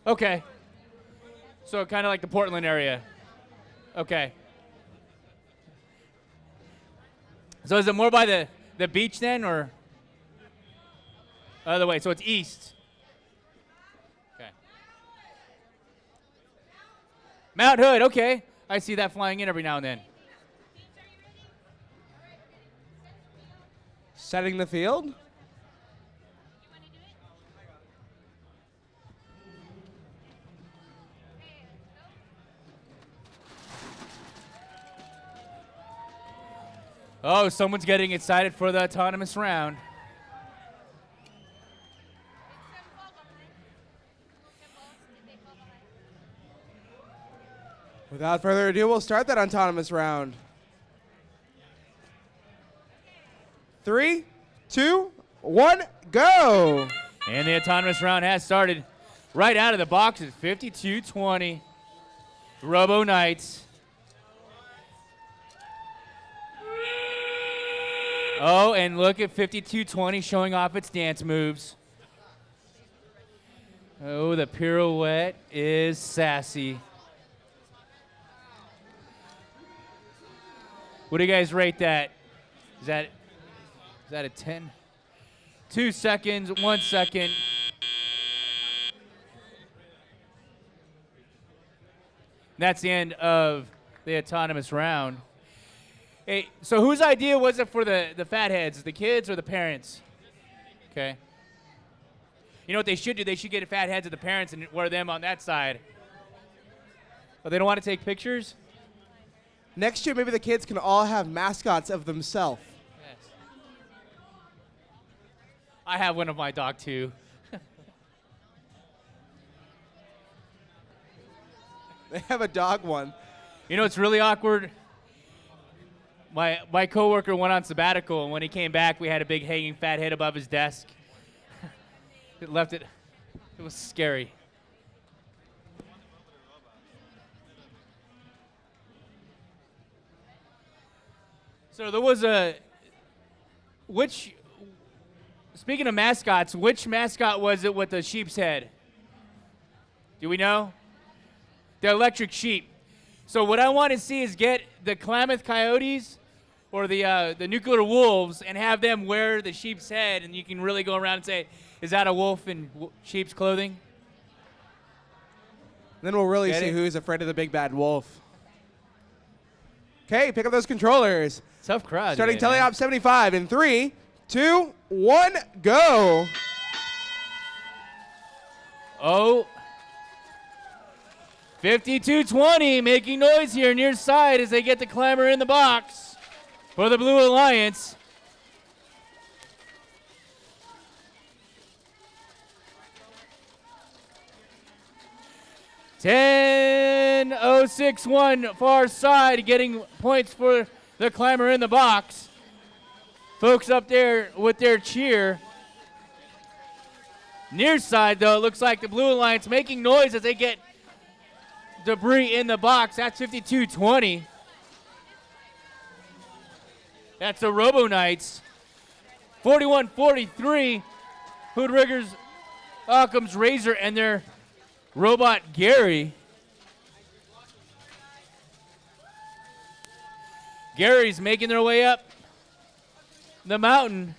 Okay. So kind of like the Portland area. Okay. So is it more by the beach then, or other way? So it's east. Okay. Mount Hood, okay. I see that flying in every now and then. Setting the field. Oh, someone's getting excited for the autonomous round. Without further ado, we'll start that autonomous round. 3, 2, 1, go! And the autonomous round has started right out of the box at 52-20. Robo Knights. Oh, and look at 52-20 showing off its dance moves. Oh, the pirouette is sassy. What do you guys rate that? Is that a 10? 2 seconds, 1 second. That's the end of the autonomous round. Hey, so whose idea was it for the fatheads, the kids or the parents? Okay. You know what they should do? They should get fatheads of the parents and wear them on that side. But they don't want to take pictures? Next year, maybe the kids can all have mascots of themselves. Yes. I have one of my dog too. They have a dog one. You know, it's really awkward. My coworker went on sabbatical, and when he came back, we had a big hanging fat head above his desk. It left it. It was scary. So there was speaking of mascots, which mascot was it with the sheep's head? Do we know? The electric sheep. So what I want to see is get the Klamath Coyotes or the Nuclear Wolves and have them wear the sheep's head, and you can really go around and say, is that a wolf in sheep's clothing? Then we'll really Get see it? who's afraid of the big bad wolf. Okay, pick up those controllers. Tough crowd. Starting today, man. teleop 75 in 3, 2, 1, go. Oh. 52-20, making noise here near side as they get the clamor in the box for the Blue Alliance. (10:06.1) far side getting points for the clamor in the box. Folks up there with their cheer. Near side, though, it looks like the Blue Alliance making noise as they get debris in the box. That's 52-20. That's the Robo Knights. 41-43. Hoodriggers, Occam's Razor, and their robot Gary. Gary's making their way up the mountain,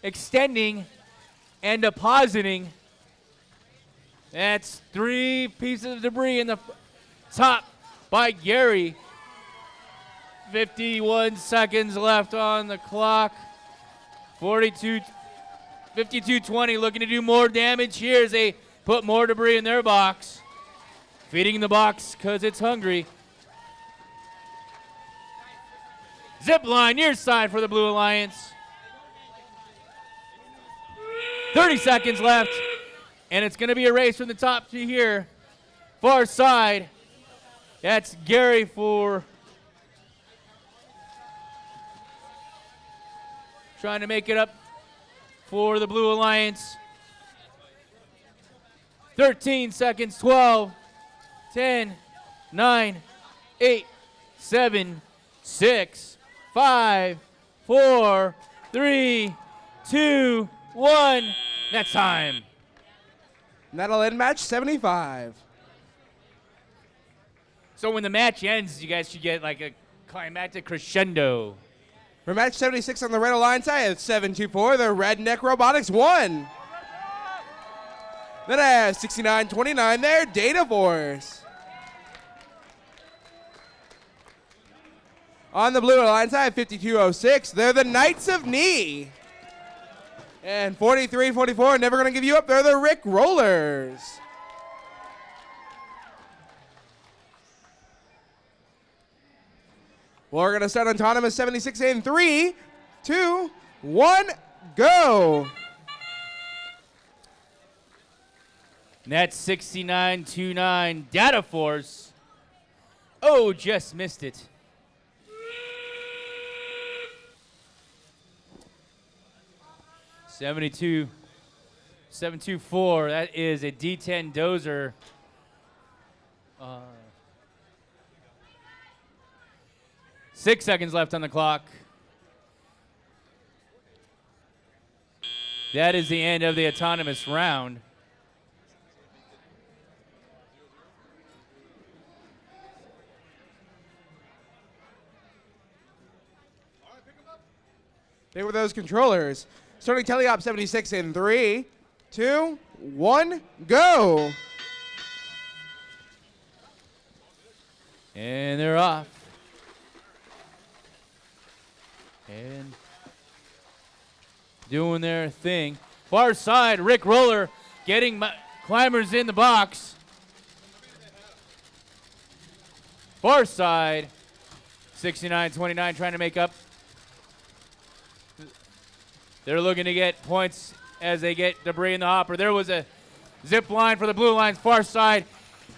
extending and depositing. That's 3 pieces of debris in the top by Gary. 51 seconds left on the clock. 52-20, looking to do more damage here as they put more debris in their box. Feeding the box because it's hungry. Zip line near side for the Blue Alliance. 30 seconds left, and it's going to be a race from the top to here. Far side. That's Gary for trying to make it up for the Blue Alliance. 13 seconds, 12, 10, 9, 8, 7, 6, 5, 4, 3, 2, 1. That's time. And that'll end match 75. So when the match ends, you guys should get like a climactic crescendo. For match 76 on the Red Alliance side, it's 7-2-4. The Redneck Robotics won. Then I have 69-29 there, Data Force. On the Blue Alliance side, 52-06. They're the Knights of Knee. And 43-44, never gonna give you up. They're the Rick Rollers. We're gonna start Autonomous 76 in 3, 2, 1, go. And that's 69-29 Data Force. Oh, just missed it. (72) 724. That is a D10 dozer. 6 seconds left on the clock. That is the end of the autonomous round. They were those controllers. Starting teleop 76 in 3, 2, 1, go. And they're off. And doing their thing. Far side, Rick Roller getting climbers in the box. Far side, 69-29, trying to make up. They're looking to get points as they get debris in the hopper. There was a zip line for the Blue Alliance far side.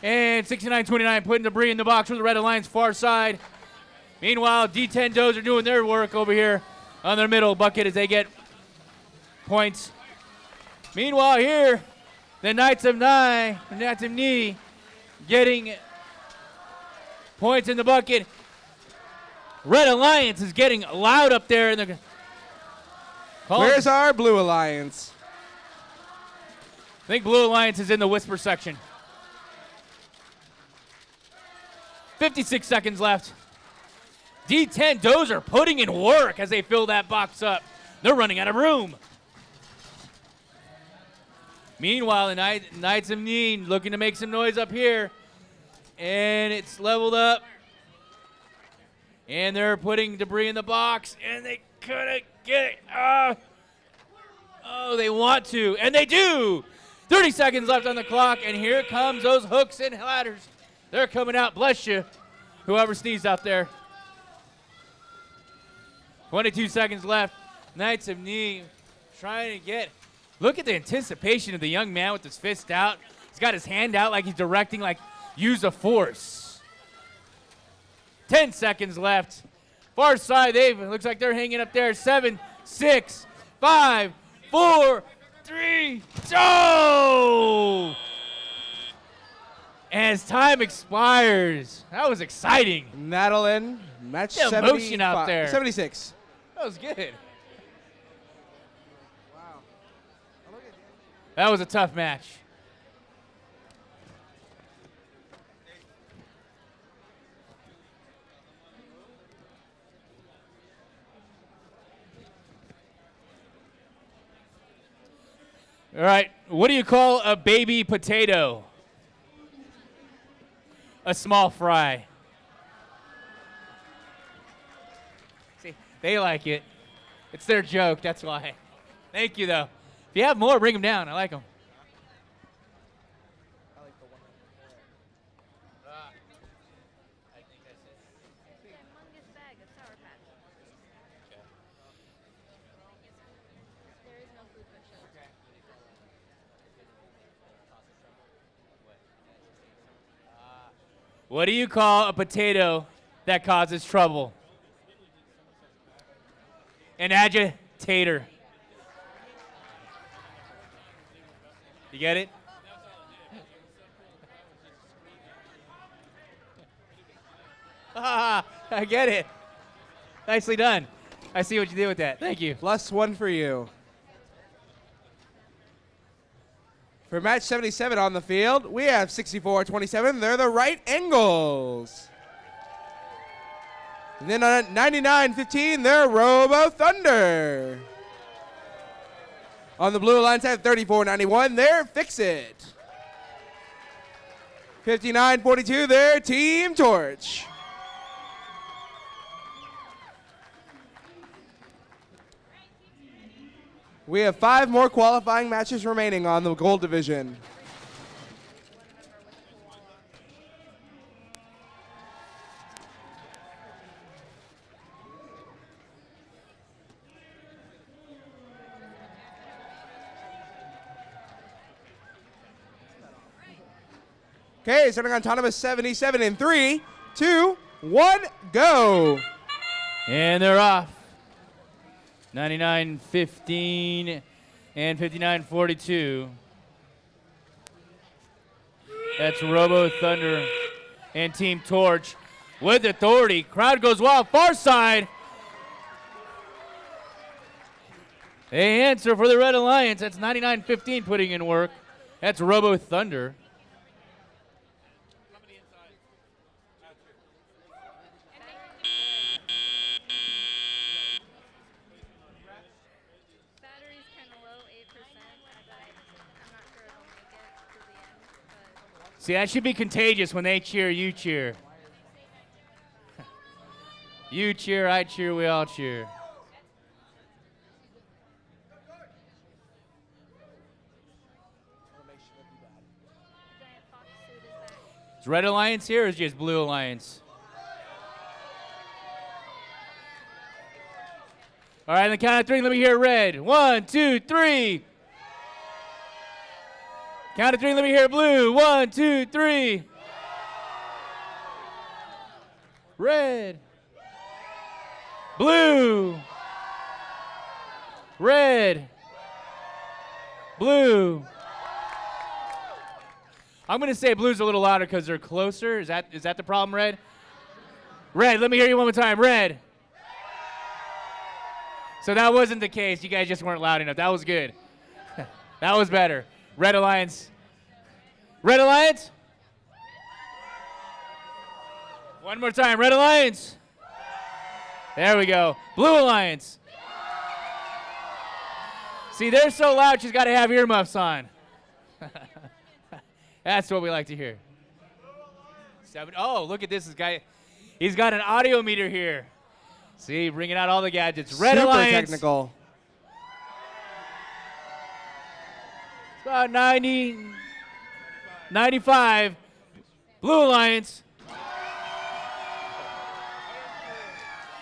And 69-29 putting debris in the box for the Red Alliance far side. Meanwhile, D10 Does are doing their work over here on their middle bucket as they get points. Meanwhile here, the Knights of Knee getting points in the bucket. Red Alliance is getting loud up there in the... Where's our Blue Alliance? I think Blue Alliance is in the whisper section. 56 seconds left. D10 Dozer putting in work as they fill that box up. They're running out of room. Meanwhile, the Knights of Neen looking to make some noise up here. And it's leveled up. And they're putting debris in the box. And they couldn't get it. Oh, they want to. And they do. 30 seconds left on the clock. And here comes those hooks and ladders. They're coming out. Bless you, whoever sneezed out there. 22 seconds left. Knights of Neen trying to get. Look at the anticipation of the young man with his fist out. He's got his hand out like he's directing, like, use a force. 10 seconds left. Far side, looks like they're hanging up there. 7, 6, 5, 4, 3, go! As time expires. That was exciting. Nadalin, match The emotion out there. 76. That was good. That was a tough match. All right, what do you call a baby potato? A small fry. See, they like it. It's their joke, that's why. Thank you, though. If you have more, bring them down. I like them. Humongous bag of Sour Patch. There is no food but sugar. What do you call a potato that causes trouble? An agitator. You get it? I get it. Nicely done. I see what you did with that. Thank you. +1 for you. For match 77 on the field, we have 64-27. They're the right angles. And then on 99-15, they're Robo Thunder. On the blue alliance side, 34-91, they're Fix It. 59-42, they're Team Torch. We have 5 more qualifying matches remaining on the gold division. Okay, starting on autonomous 77 in 3, 2, 1, go. And they're off. 99-15 and 59-42. That's Robo Thunder and Team Torch with authority. Crowd goes wild. Far side. They answer for the Red Alliance. That's 99-15 putting in work. That's Robo Thunder. Battery's kind of low, 8%, but I'm not sure it'll make it to the end. But See, that should be contagious. When they cheer, you cheer. You cheer, I cheer, we all cheer. the giant fox suit is back. Is Red Alliance here or is it just Blue Alliance? All right, on the count of 3, let me hear red. 1, 2, 3. Count of 3, let me hear blue. 1, 2, 3. Red. Blue. Red. Blue. I'm going to say blue's a little louder because they're closer. Is that the problem, Red? Red, let me hear you one more time. Red. So that wasn't the case. You guys just weren't loud enough. That was good. That was better. Red Alliance. Red Alliance? One more time. Red Alliance. There we go. Blue Alliance. See, they're so loud, she's got to have earmuffs on. That's what we like to hear. Oh, look at this guy. He's got an audio meter here. See, bringing out all the gadgets. Red Super Alliance. technical. It's about 90, 95. Blue Alliance.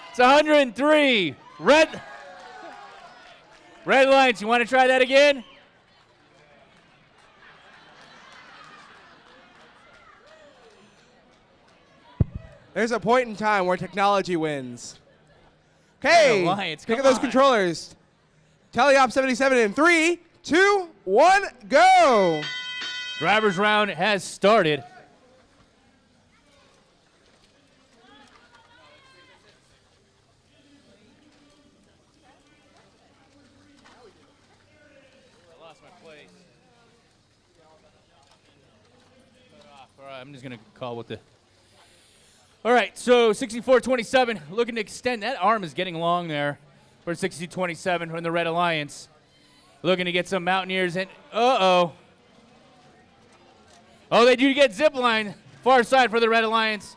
It's 103. Red Alliance, you want to try that again? There's a point in time where technology wins. Okay, Alliance, pick come up those on. controllers. Teleop 77 in 3, 2, 1, go. Driver's round has started. I lost my place. All right, I'm just going to call with the. All right, so 64-27, looking to extend. That arm is getting long there for 62-27 from the Red Alliance. Looking to get some Mountaineers in. Uh-oh. Oh, they do get zip line. Far side for the Red Alliance.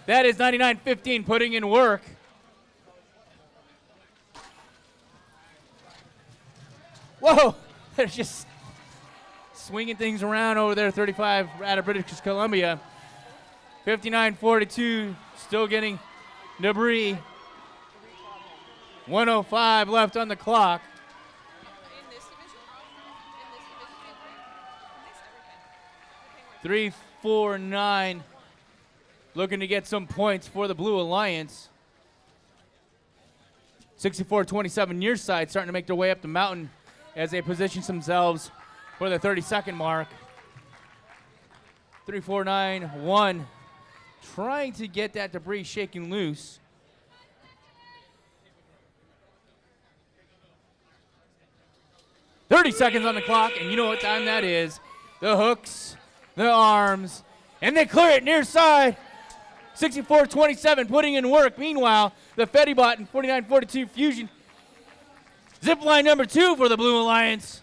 That is 99-15 putting in work. Whoa, they're just swinging things around over there, 35 out of British Columbia. 59-42, still getting debris. 105 left on the clock. In this division? In this division? 349, looking to get some points for the Blue Alliance. 64-27 near side starting to make their way up the mountain as they position themselves for the 30-second mark. 349-1, trying to get that debris shaken loose. "30 seconds on the clock, and you know what time that is. The hooks, the arms, and they clear it near side. 64-27 putting in work. Meanwhile, the Fedibot and 49-42 Fusion. Zip line number 2 for the Blue Alliance.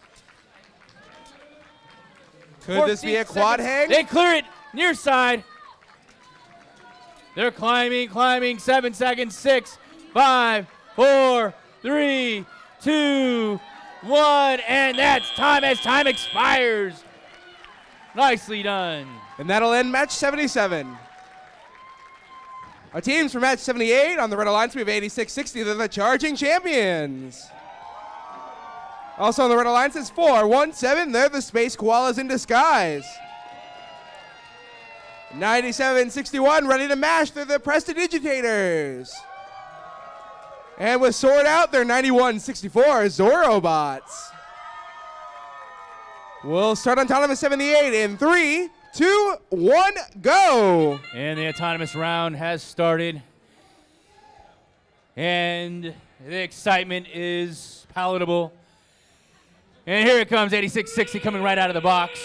Could this be a 14 quad seconds. hang? They clear it near side. They're climbing. 7 seconds. 6, 5, 4, 3, 2, 1, and that's time as time expires. Nicely done. And that'll end match 77. Our teams for match 78 on the Red Alliance, we have 86-60. They're the charging champions. Also on the Red Alliance is 417. They're the Space Koalas in disguise. 97-61, ready to mash. They're the Prestidigitators. And with sword out, they're 91-64 Zorobots. We'll start Autonomous 78 in 3, 2, 1, go. And the autonomous round has started. And the excitement is palatable. And here it comes, 86-60 coming right out of the box.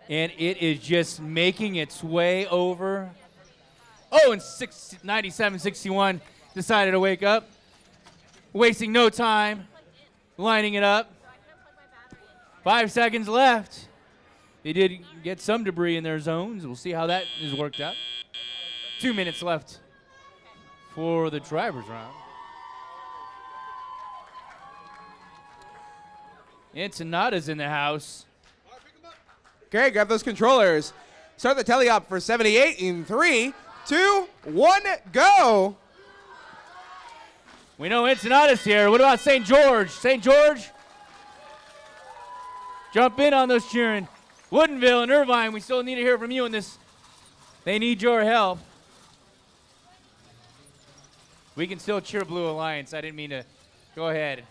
And it is just making its way over. Oh, and 97-61 decided to wake up. Wasting no time, lining it up. 5 seconds left. They did get some debris in their zones. We'll see how that is worked out. 2 minutes left for the driver's round. Ensenada's in the house. Okay, grab those controllers. Start the teleop for 78 in 3, 2, 1, go. We know Ensenada's here. What about St. George? St. George? Jump in on those cheering. Woodinville and Irvine, we still need to hear from you in this. They need your help. We can still cheer Blue Alliance. I didn't mean to. Go ahead.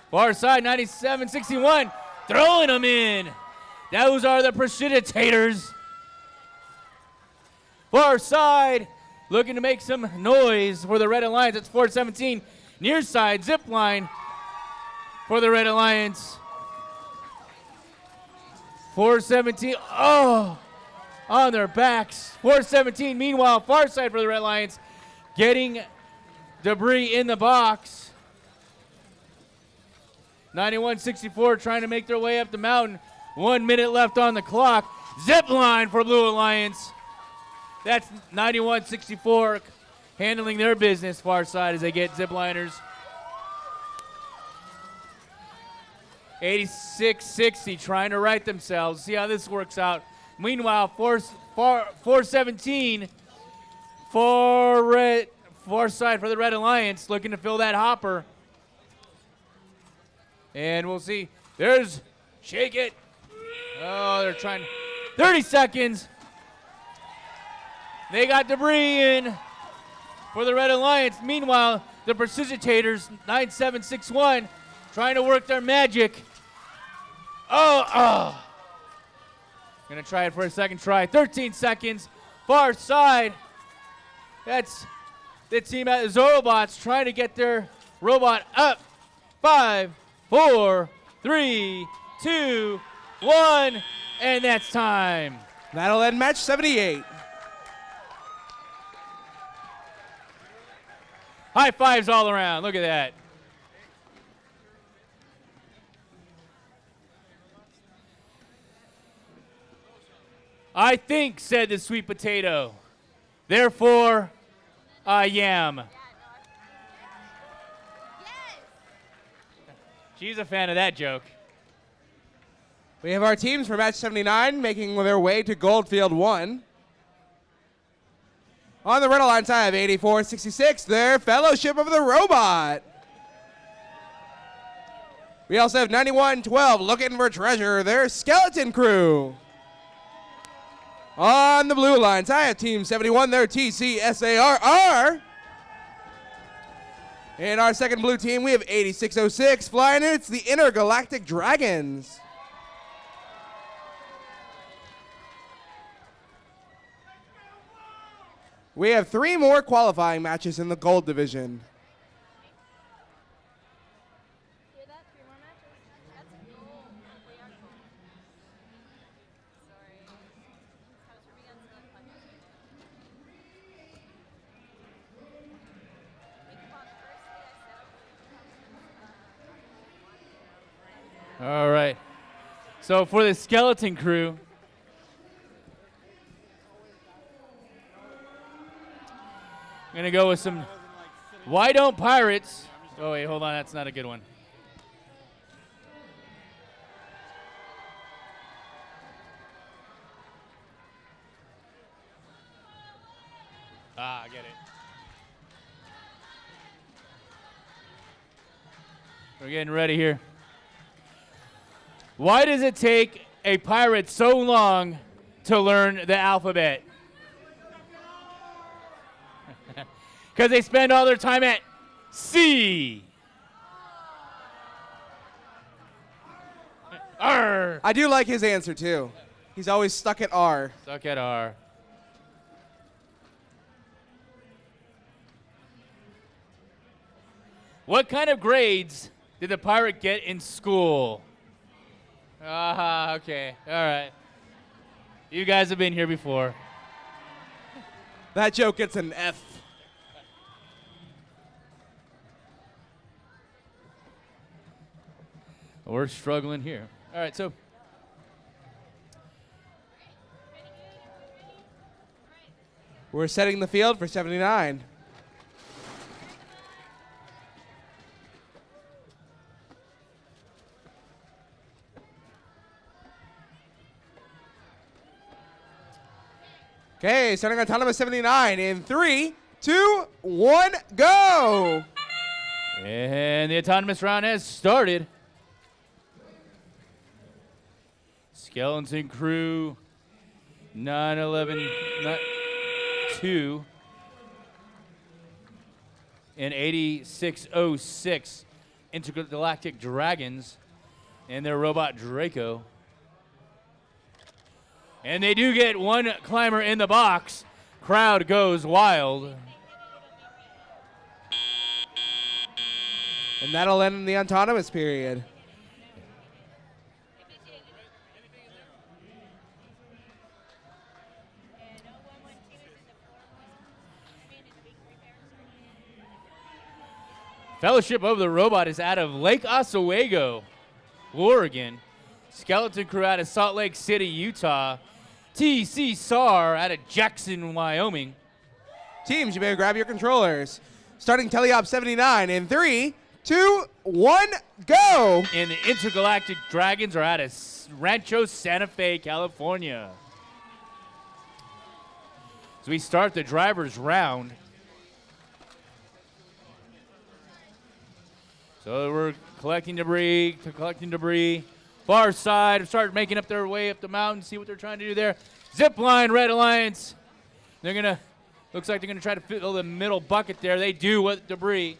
Far side, 97-61. Throwing them in. Those are the Prestidigitators. Far side, looking to make some noise for the Red Alliance. It's 417. Near side zip line for the Red Alliance. 417. Oh, on their backs. 417. Meanwhile, far side for the Red Alliance, getting debris in the box. 91-64 trying to make their way up the mountain. 1 minute left on the clock. Zip line for Blue Alliance. That's 91-64 handling their business far side as they get zip liners. 86-60 trying to right themselves. See how this works out. Meanwhile, 417 far side for the Red Alliance looking to fill that hopper. And we'll see. There's Shake It. Oh, they're trying. 30 seconds. They got debris in for the Red Alliance. Meanwhile, the Precipitators, 9761, trying to work their magic. Oh. Gonna try it for a second try. 13 seconds. Far side. That's the team at the Zorobots trying to get their robot up. 5, 4, 3, 2, 1, and that's time. That'll end match 78. High fives all around. Look at that. I think, said the sweet potato. Therefore, I am. She's a fan of that joke. We have our teams for match 79 making their way to Goldfield 1. On the Red Alliance side of 84-66, their Fellowship of the Robot. We also have 91-12 looking for treasure, their Skeleton Crew. On the Blue Alliance, I have Team 71, their TCSARR. In our second blue team, we have 8606 flying in. It's the Intergalactic Dragons. We have 3 more qualifying matches in the gold division. Hear that? 3 more matches? That's a goal. We are gold. Sorry. Comes from me on the podcast. We fought first, I said. All right. So for the Skeleton Crew, I'm going to go with some Why Don't Pirates. Oh, wait, hold on. That's not a good one. I get it. We're getting ready here. Why does it take a pirate so long to learn the alphabet? Because they spend all their time at sea. R. I do like his answer, too. He's always stuck at R. Stuck at R. What kind of grades did the pirate get in school? Okay. All right. You guys have been here before. That joke gets an F. We're struggling here. All right, so we're setting the field for 79. Okay, starting autonomous 79 in 3, 2, 1, go! and the autonomous round has started. Skeleton Crew 911-2 and 8606 Intergalactic Dragons and their robot Draco. And they do get one climber in the box. Crowd goes wild. And that'll end the autonomous period. Fellowship of the Robot is out of Lake Oswego, Oregon. Skeleton Crew out of Salt Lake City, Utah. TC SAR out of Jackson, Wyoming. Teams, you may grab your controllers. Starting Teleop 79 in 3, 2, 1, go! And the Intergalactic Dragons are out of Rancho Santa Fe, California. As we start the driver's round. So we're collecting debris. Far side, start making up their way up the mountain, see what they're trying to do there. Zip line, Red Alliance. They're going to, looks like they're going to try to fill the middle bucket there. They do with debris.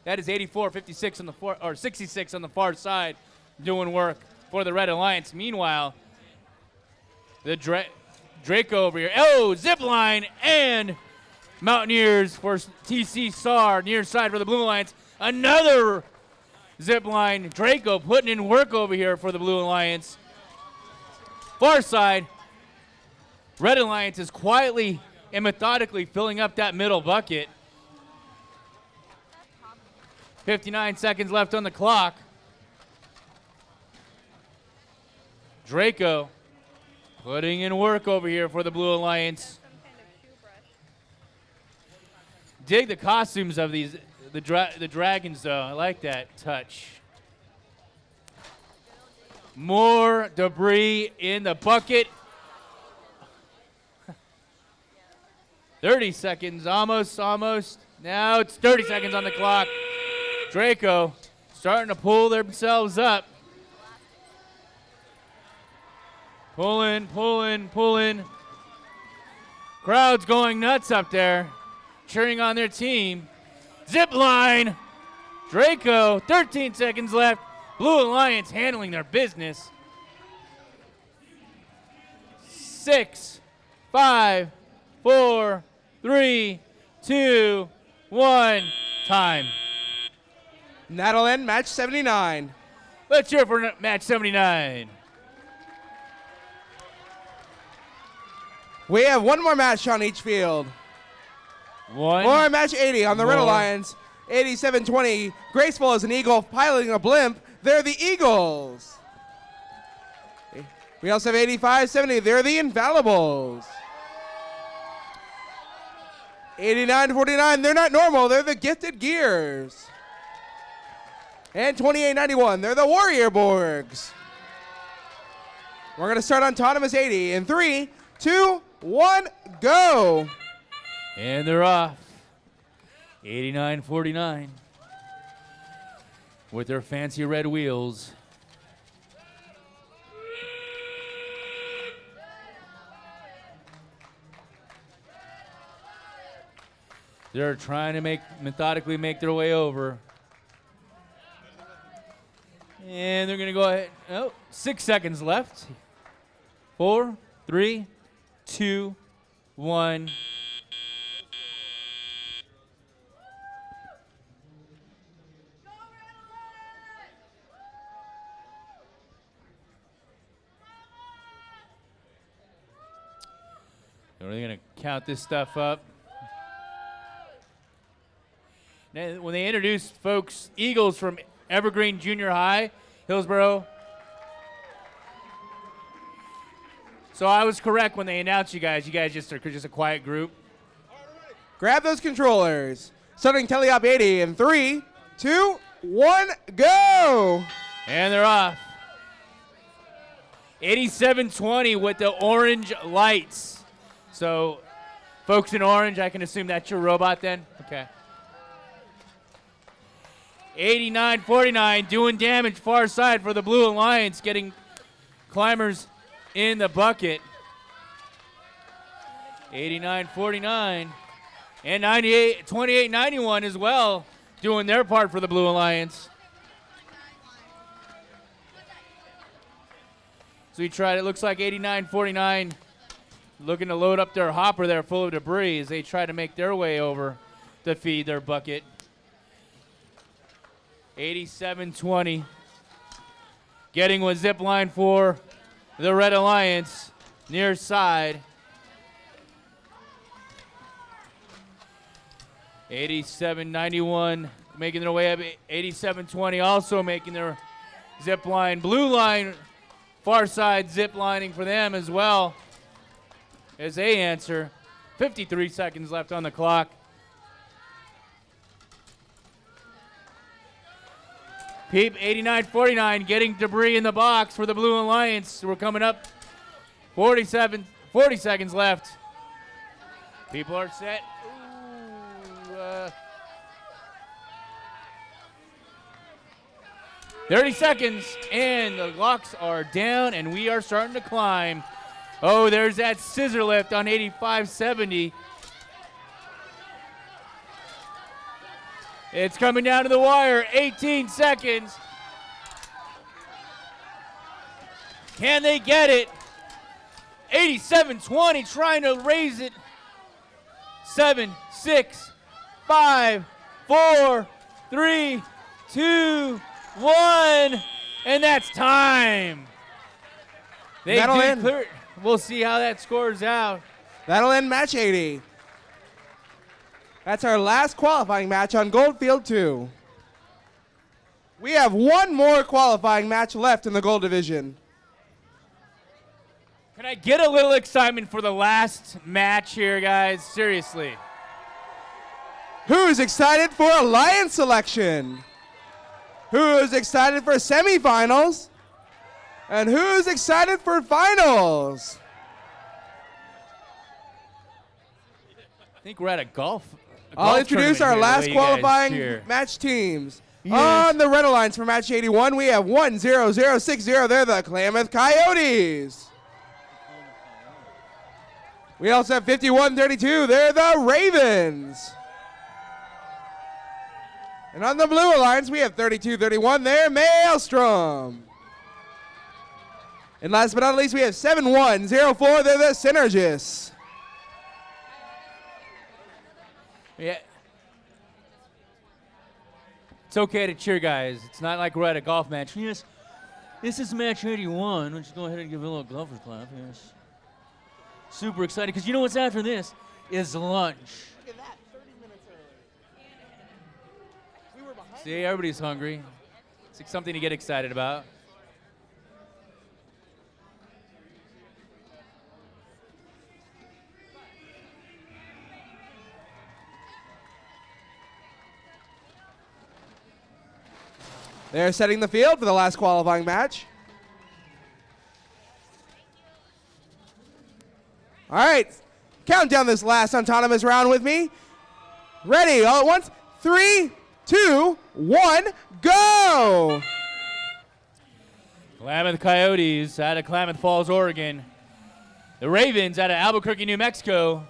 That is 84, 56 on the far, or 66 on the far side, doing work for the Red Alliance. Meanwhile, the Draco over here. Oh, zip line and Mountaineers for TC SAR, near side for the Blue Alliance. Another zip line. Draco putting in work over here for the Blue Alliance. Far side, Red Alliance is quietly and methodically filling up that middle bucket. 59 seconds left on the clock. Draco putting in work over here for the Blue Alliance. Some kind of shoe brush. Dig the costumes of these the dragons though. I like that touch. More debris in the bucket. 30 seconds, almost. Now it's 30 seconds on the clock. Draco starting to pull themselves up. Pulling. Crowd's going nuts up there, cheering on their team. Zip line. Draco, 13 seconds left. Blue Alliance handling their business. 6, 5, 4, 3, 2, 1, time. And that'll end match 79. Let's cheer for match 79. We have one more match on each field. One. More match 80 on the Red More. Alliance. 87-20, graceful as an eagle piloting a blimp. They're the Eagles. We also have 85-70, they're the Infallibles. 89-49, they're not normal, they're the Gifted Gears. And 28-91, they're the Warrior Borgs. We're going to start on Autonomous 80 in 3, 2, 1, go. And they're off. 89-49 with their fancy red wheels. They're trying to methodically make their way over. And they're going to go ahead. Oh, 6 seconds left. 4, 3, 2, 1. We're going to count this stuff up. Now, when they introduced folks, Eagles from Evergreen Junior High, Hillsboro. So I was correct when they announced you guys. You guys just are just a quiet group. Grab those controllers. Starting Teleop 80 in 3, 2, 1, go. And they're off. 87-20 with the orange lights. So, folks in orange, I can assume that's your robot then? Okay. 89-49, doing damage far side for the Blue Alliance, getting climbers in the bucket. 89-49. And 28-91 as well, doing their part for the Blue Alliance. So we tried, it looks like 89-49 looking to load up their hopper there full of debris as they try to make their way over. to feed their bucket. 87-20. Getting one zip line for the Red Alliance near side. 87-91 making their way up. 87-20 also making their zip line. Blue line, far side zip lining for them as well as they answer. 53 seconds left on the clock. Peep 89-49 getting debris in the box for the Blue Alliance. We're coming up 40 seconds left. People are set. Ooh, 30 seconds, and the locks are down, and we are starting to climb. Oh, there's that scissor lift on 85-70. It's coming down to the wire, 18 seconds. Can they get it? 87-20, trying to raise it. 7, 6, 5, 4, 3, 2, 1, and that's time. They That'll do end. clear it. We'll see how that scores out. That'll end match 80. That's our last qualifying match on Goldfield 2. We have one more qualifying match left in the gold division. Can I get a little excitement for the last match here, guys? Seriously. Who's excited for Alliance selection? Who's excited for semifinals? And who's excited for finals? I think we're at a golf. I'll introduce our last qualifying cheer. match teams. Yes. On the Red Alliance for match 81, we have 10060. They're the Klamath Coyotes. We also have 5132. They're the Ravens. And on the Blue Alliance, we have 3231. They're Maelstrom. And last but not least, we have 7104. They're the Synergists. Yeah. It's okay to cheer, guys. It's not like we're at a golf match. Yes, this is match 81. Let's go ahead and give it a little golfer's clap. Yes. Super excited, because you know what's after this is lunch. Look at that, 30 minutes early. We were behind. See, everybody's hungry. It's like something to get excited about. They're setting the field for the last qualifying match. All right, count down this last autonomous round with me. Ready, all at once. 3, 2, 1, go! Klamath Coyotes out of Klamath Falls, Oregon. The Ravens out of Albuquerque, New Mexico.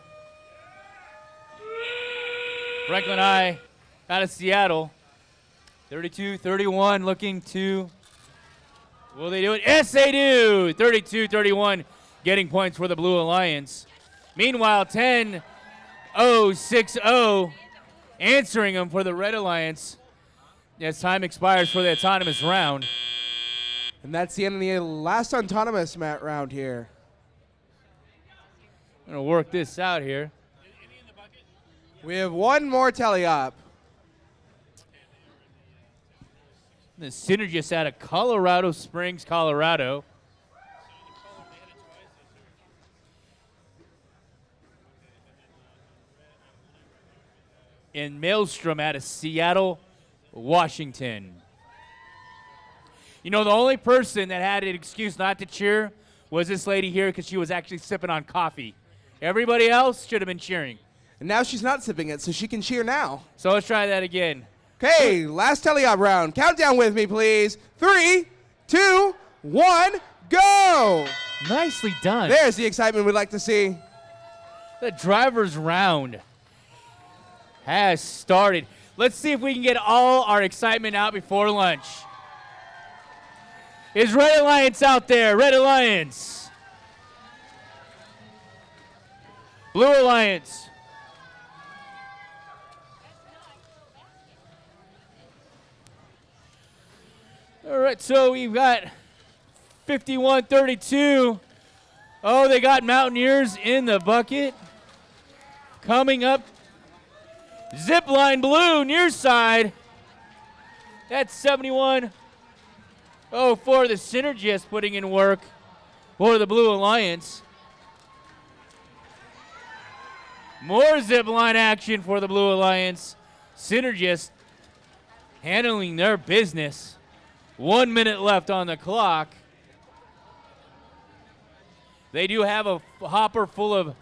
Franklin High out of Seattle. 32-31 looking to, will they do it? Yes, they do! 32-31 getting points for the Blue Alliance. Meanwhile, 10-0-6-0 answering them for the Red Alliance as time expires for the autonomous round. And that's the end of the last autonomous mat round here. I'm going to work this out here. We have one more tele-op. The Synergists out of Colorado Springs, Colorado. And Maelstrom out of Seattle, Washington. You know, the only person that had an excuse not to cheer was this lady here because she was actually sipping on coffee. Everybody else should have been cheering. And now she's not sipping it, so she can cheer now. So let's try that again. Okay, last tele-op round. Countdown with me, please. 3, 2, 1, go! Nicely done. There's the excitement we'd like to see. The driver's round has started. Let's see if we can get all our excitement out before lunch. Is Red Alliance out there? Red Alliance. Blue Alliance. right, so we've got 51-32. Oh, they got Mountaineers in the bucket. Coming up, Zipline Blue, near side. That's 71. Oh, for the Synergists putting in work for the Blue Alliance. More Zipline action for the Blue Alliance. Synergists handling their business. 1 minute left on the clock. They do have a hopper full of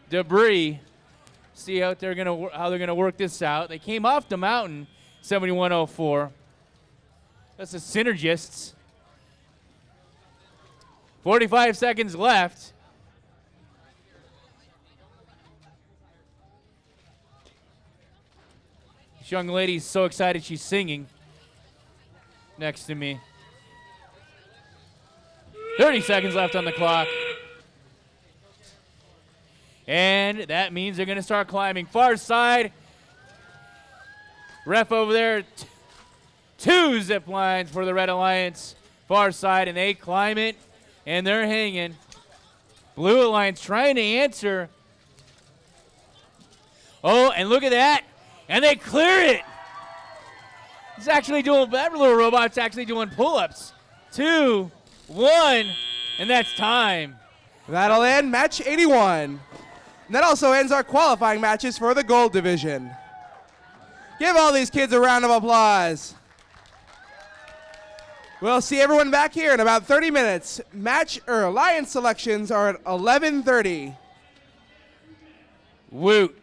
debris. See how they're gonna work this out. They came off the mountain, 71-04. That's the Synergists. 45 seconds left. This young lady's so excited she's singing next to me. 30 seconds left on the clock. And that means they're going to start climbing. Far side. Ref over there. 2 zip lines for the Red Alliance. Far side, and they climb it, and they're hanging. Blue Alliance trying to answer. Oh, and look at that. And they clear it. It's actually doing, that little robot's actually doing pull-ups. 2, 1, and that's time. That'll end match 81. And that also ends our qualifying matches for the gold division. Give all these kids a round of applause. We'll see everyone back here in about 30 minutes. Alliance selections are at 11:30. Woot.